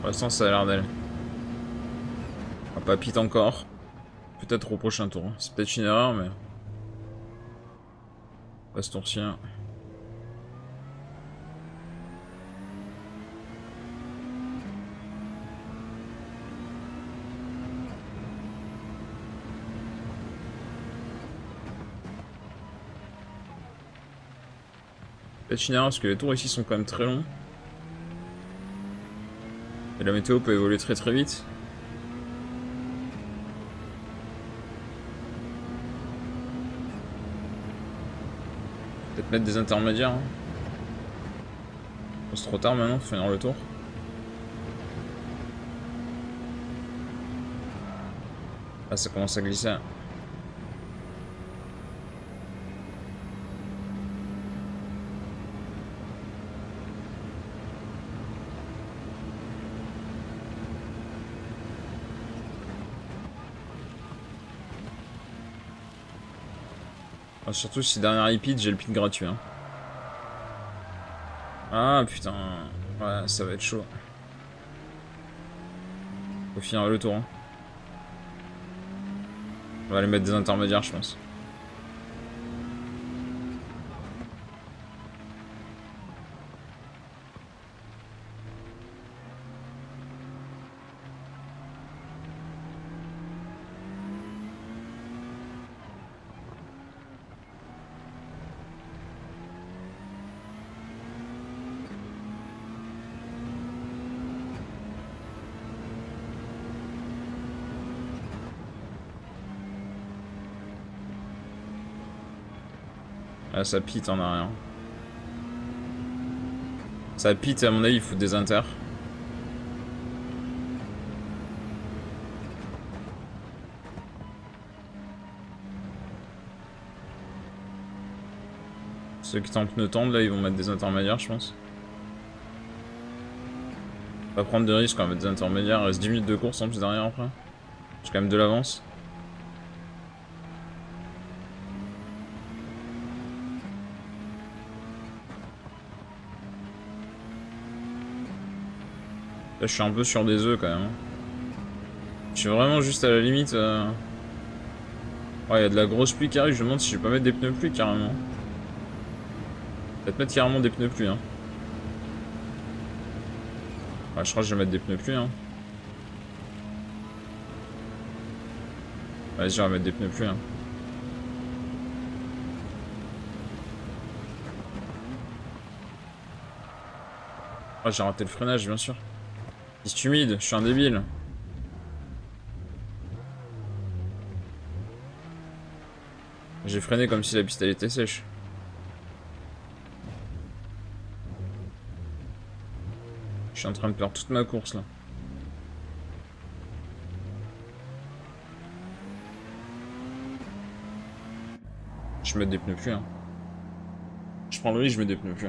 Pour l'instant, ça a l'air d'aller. On va pas pit encore. Peut-être au prochain tour. C'est peut-être une erreur, mais... Pas ce tour-ci. Peut-être une erreur parce que les tours ici sont quand même très longs. Et la météo peut évoluer très très vite. Peut-être mettre des intermédiaires. Hein. C'est trop tard maintenant, faut finir le tour. Ah, ça commence à glisser. Ah, surtout si derrière les pits, j'ai le pit gratuit. Hein. Ah putain, ouais, ça va être chaud. Faut finir le tour. Hein. On va aller mettre des intermédiaires, je pense. Ah, ça pite en arrière. Ça pite, à mon avis, il faut des inters. Ceux qui tentent pneus tendent, là, ils vont mettre des intermédiaires, je pense. Pas prendre de risques, on va mettre des intermédiaires. Il reste 10 minutes de course en plus derrière après. J'ai quand même de l'avance. Là, je suis un peu sur des œufs quand même. Je suis vraiment juste à la limite. Ouais, il y a de la grosse pluie qui arrive, je me demande si je vais pas mettre des pneus pluie carrément. Peut-être mettre carrément des pneus pluie, hein. Ouais, je crois que je vais mettre des pneus pluie, hein. Vas-y, je vais mettre des pneus pluie, hein. Ah, j'ai raté le freinage, bien sûr. Piste humide, je suis un débile. J'ai freiné comme si la piste elle était sèche. Je suis en train de perdre toute ma course là. Je mets des pneus pluie, hein. Je prends le risque, je mets des pneus pluie.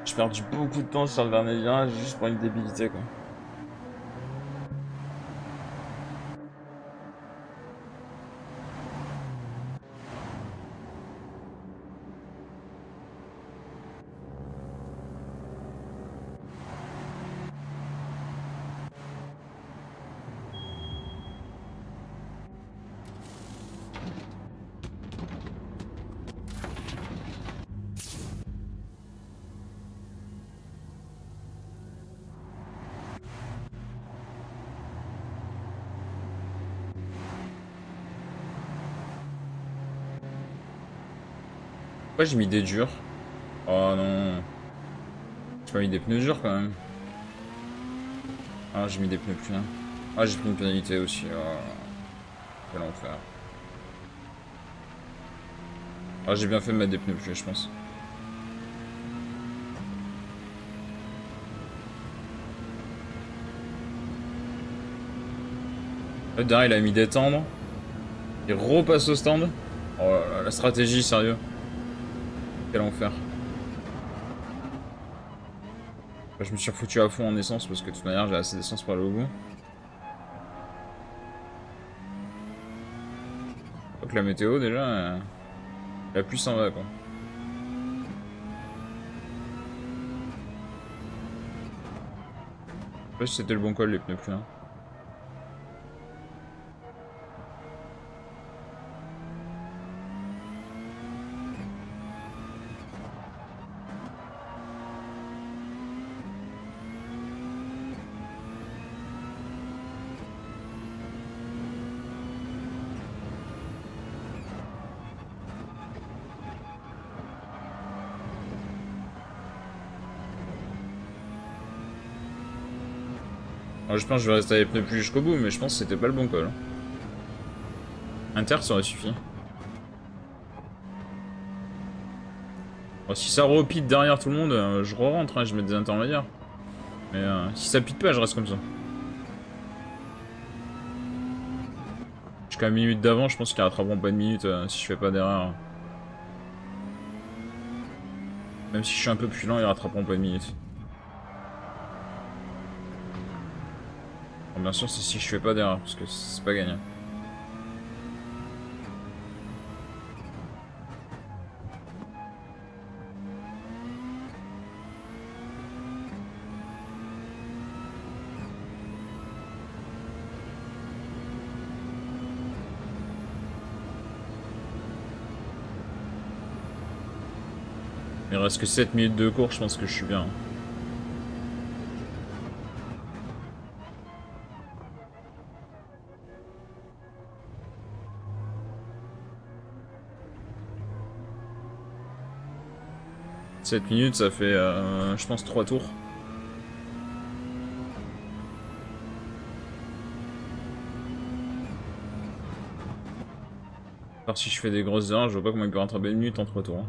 J'ai perdu beaucoup de temps sur le dernier virage juste pour une débilité quoi. Pourquoi j'ai mis des durs? Oh non. J'ai pas mis des pneus durs quand même. Ah, j'ai mis des pneus pluie. Ah, j'ai pris une pénalité aussi. Oh. Quel enfer. Ah, j'ai bien fait de mettre des pneus pluie, je pense. Là, derrière, il a mis des tendres. Il repasse au stand. Oh là là, la stratégie, sérieux. Quel enfer. Je me suis refoutu à fond en essence parce que de toute manière j'ai assez d'essence pour aller au bout. Donc la météo déjà, la pluie s'en va quoi. Je sais pas si c'était le bon col les pneus pluie. Alors, je pense que je vais rester avec les pneus pluie jusqu'au bout, mais je pense que c'était pas le bon col. Inter ça aurait suffi. Bon, si ça repite derrière tout le monde, je re-rentre, hein, je mets des intermédiaires. Mais si ça pite pas, je reste comme ça. Jusqu'à une minute d'avant, je pense qu'ils rattraperont pas une minute si je fais pas d'erreur. Même si je suis un peu plus lent, ils rattraperont pas une minute. Bon, bien sûr, c'est si je fais pas d'erreur, parce que c'est pas gagnant. Il reste que 7 minutes de cours, je pense que je suis bien. « 7 minutes, ça fait, je pense, 3 tours. Alors si je fais des grosses erreurs, je vois pas comment il peut rattraper une minute en 3 tours.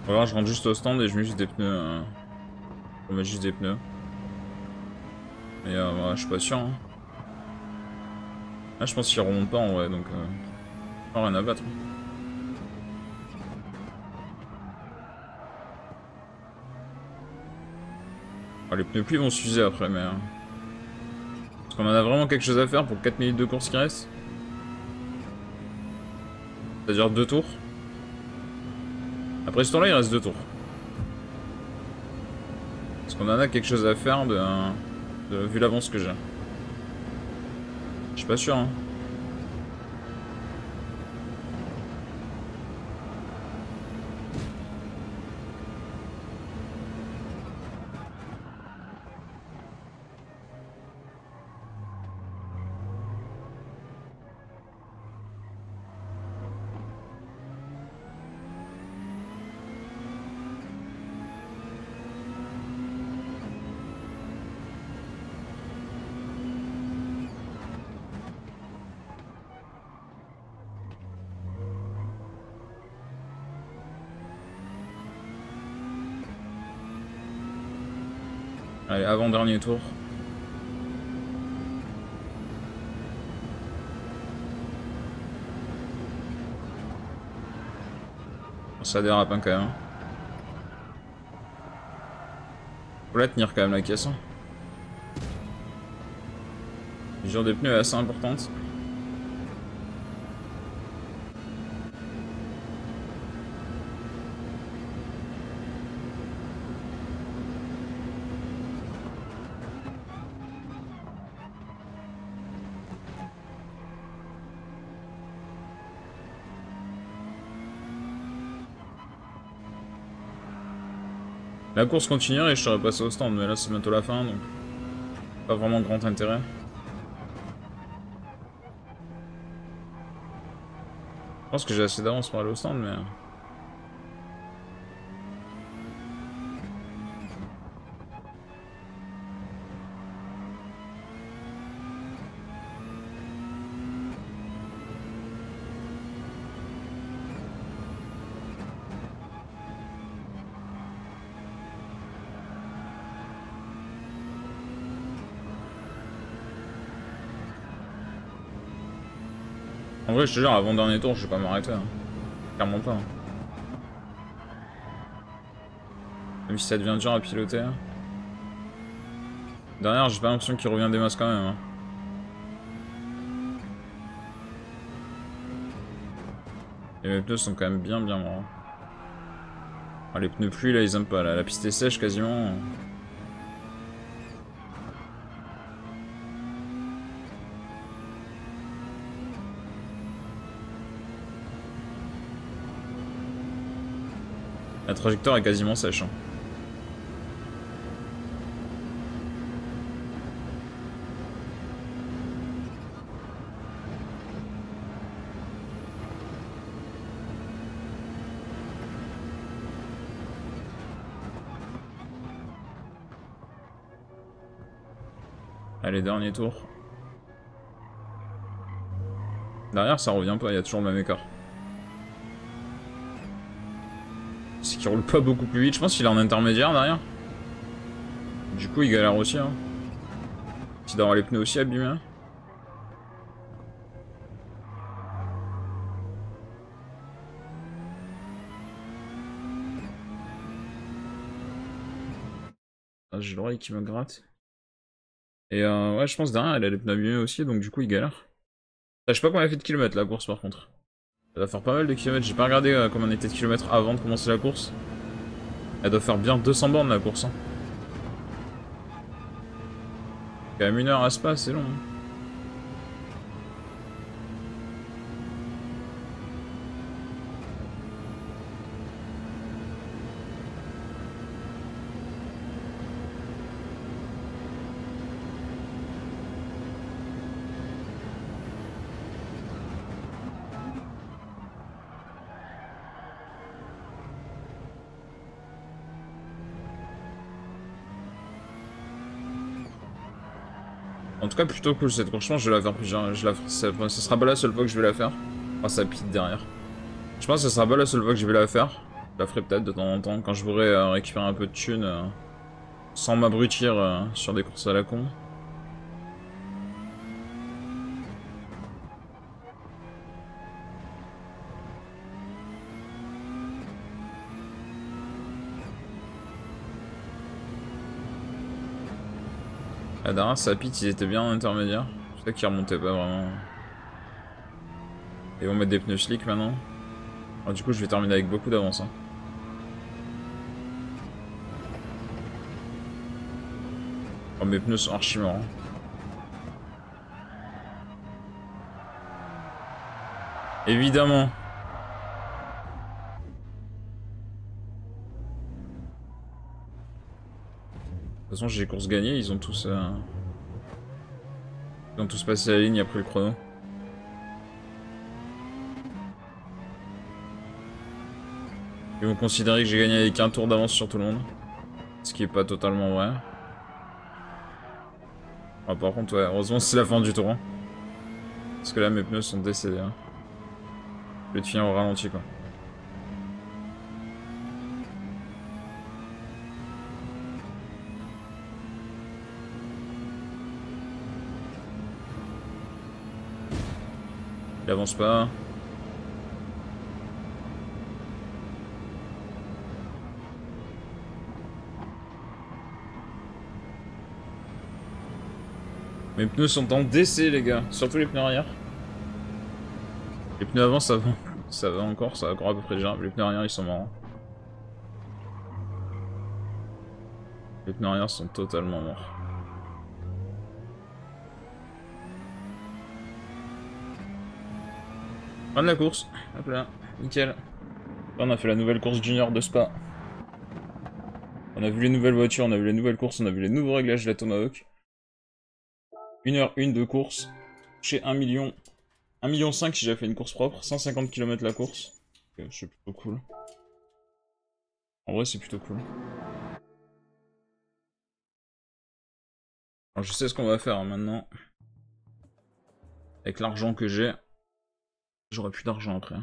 Ou alors je rentre juste au stand et je mets juste des pneus. Je mets juste des pneus. Et ouais, je suis pas sûr. Hein. Là, je pense qu'il remonte pas en vrai, donc rien à battre. Oh, les pneus pluie vont s'user après, mais. Parce qu'on en a vraiment quelque chose à faire pour 4 minutes de course qui restent. C'est-à-dire 2 tours. Après ce tour-là, il reste 2 tours. Parce qu'on en a quelque chose à faire vu l'avance que j'ai. Je suis pas sûr, hein. Allez, avant-dernier tour. Ça dérape hein, quand même. Faut la tenir quand même la caisse. Hein. L'usure des pneus est assez importante. La course continuerait et je serais passé au stand, mais là c'est bientôt la fin donc pas vraiment grand intérêt. Je pense que j'ai assez d'avance pour aller au stand, mais. En vrai, je te jure, avant-dernier tour, je vais pas m'arrêter. Hein. Clairement pas. Hein. Même si ça devient dur à piloter. Hein. Derrière, j'ai pas l'impression qu'il revient des masses quand même. Hein. Et mes pneus sont quand même bien morts. Ah, les pneus pluie là, ils aiment pas. Là. La piste est sèche quasiment. La trajectoire est quasiment sèche. Hein. Allez, dernier tour. Derrière, ça revient pas, il y a toujours le même écart. C'est qu'il roule pas beaucoup plus vite. Je pense qu'il est en intermédiaire derrière. Du coup, il galère aussi. Hein. Il doit avoir les pneus aussi abîmés. Ah, j'ai l'oreille qui me gratte. Et ouais, je pense derrière, elle a les pneus abîmés aussi, donc du coup, il galère. Je sais pas combien elle fait de kilomètres la course par contre. Elle doit faire pas mal de kilomètres. J'ai pas regardé combien on était de kilomètres avant de commencer la course. Elle doit faire bien 200 bornes la course. Hein. Quand même 1 heure à Spa, c'est long. Hein. En tout cas, plutôt cool cette course. Je pense que je vais la faire plusieurs. Ça sera pas la seule fois que je vais la faire. Enfin, ça pite derrière. Je pense que ça sera pas la seule fois que je vais la faire. Je la ferai peut-être de temps en temps quand je voudrais récupérer un peu de thunes sans m'abrutir sur des courses à la con. La dernière, ça pite, ils étaient bien en intermédiaire. Je sais qu'ils remontaient pas vraiment. Ils vont mettre des pneus slick maintenant. Alors, du coup, je vais terminer avec beaucoup d'avance. Hein. Oh, mes pneus sont archi marrants. Évidemment. De toute façon, j'ai les courses gagnées, ils ont tous passé la ligne après le chrono. Ils vont considérer que j'ai gagné avec un tour d'avance sur tout le monde. Ce qui est pas totalement vrai. Ah, par contre, ouais, heureusement c'est la fin du tour. Hein. Parce que là, mes pneus sont décédés. Hein. Je vais te finir au ralenti, quoi. Il avance pas. Mes pneus sont en décès, les gars. Surtout les pneus arrière. Les pneus avant, ça va encore, ça va encore à peu près déjà. Les pneus arrière, ils sont morts. Les pneus arrière sont totalement morts. Fin de la course. Hop là, nickel. Là, on a fait la nouvelle course junior de Spa. On a vu les nouvelles voitures, on a vu les nouvelles courses, on a vu les nouveaux réglages de la Tomahawk. 1h01 de course. Chez 1 million. 1,5 million si j'avais fait une course propre. 150 km la course. C'est plutôt cool. En vrai, c'est plutôt cool. Alors, je sais ce qu'on va faire hein, maintenant. Avec l'argent que j'ai. J'aurai plus d'argent après.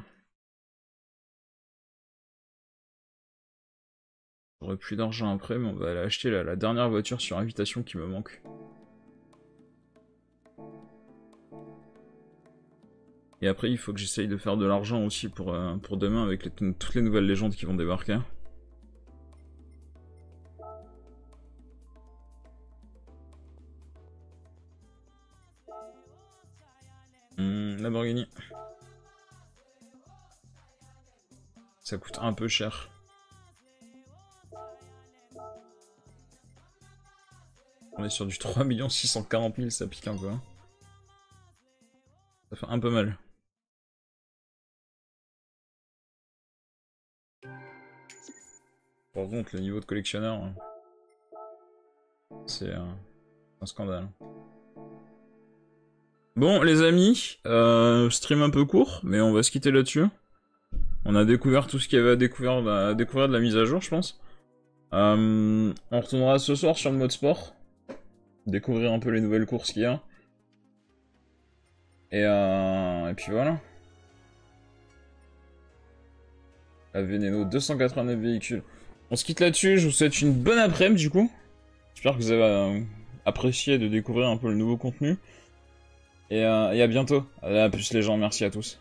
J'aurai plus d'argent après, mais on va aller acheter la dernière voiture sur invitation qui me manque. Et après, il faut que j'essaye de faire de l'argent aussi pour demain avec toutes les nouvelles légendes qui vont débarquer. Lamborghini. Ça coûte un peu cher. On est sur du 3 640 000, ça pique un peu. Hein. Ça fait un peu mal. Par contre, le niveau de collectionneur, c'est un scandale. Bon, les amis, stream un peu court, mais on va se quitter là-dessus. On a découvert tout ce qu'il y avait à découvrir de la mise à jour, je pense. On retournera ce soir sur le mode sport. Découvrir un peu les nouvelles courses qu'il y a. Et puis voilà. La Veneno, 289 véhicules. On se quitte là-dessus, je vous souhaite une bonne après-midi du coup. J'espère que vous avez apprécié de découvrir un peu le nouveau contenu. Et à bientôt. À plus les gens, merci à tous.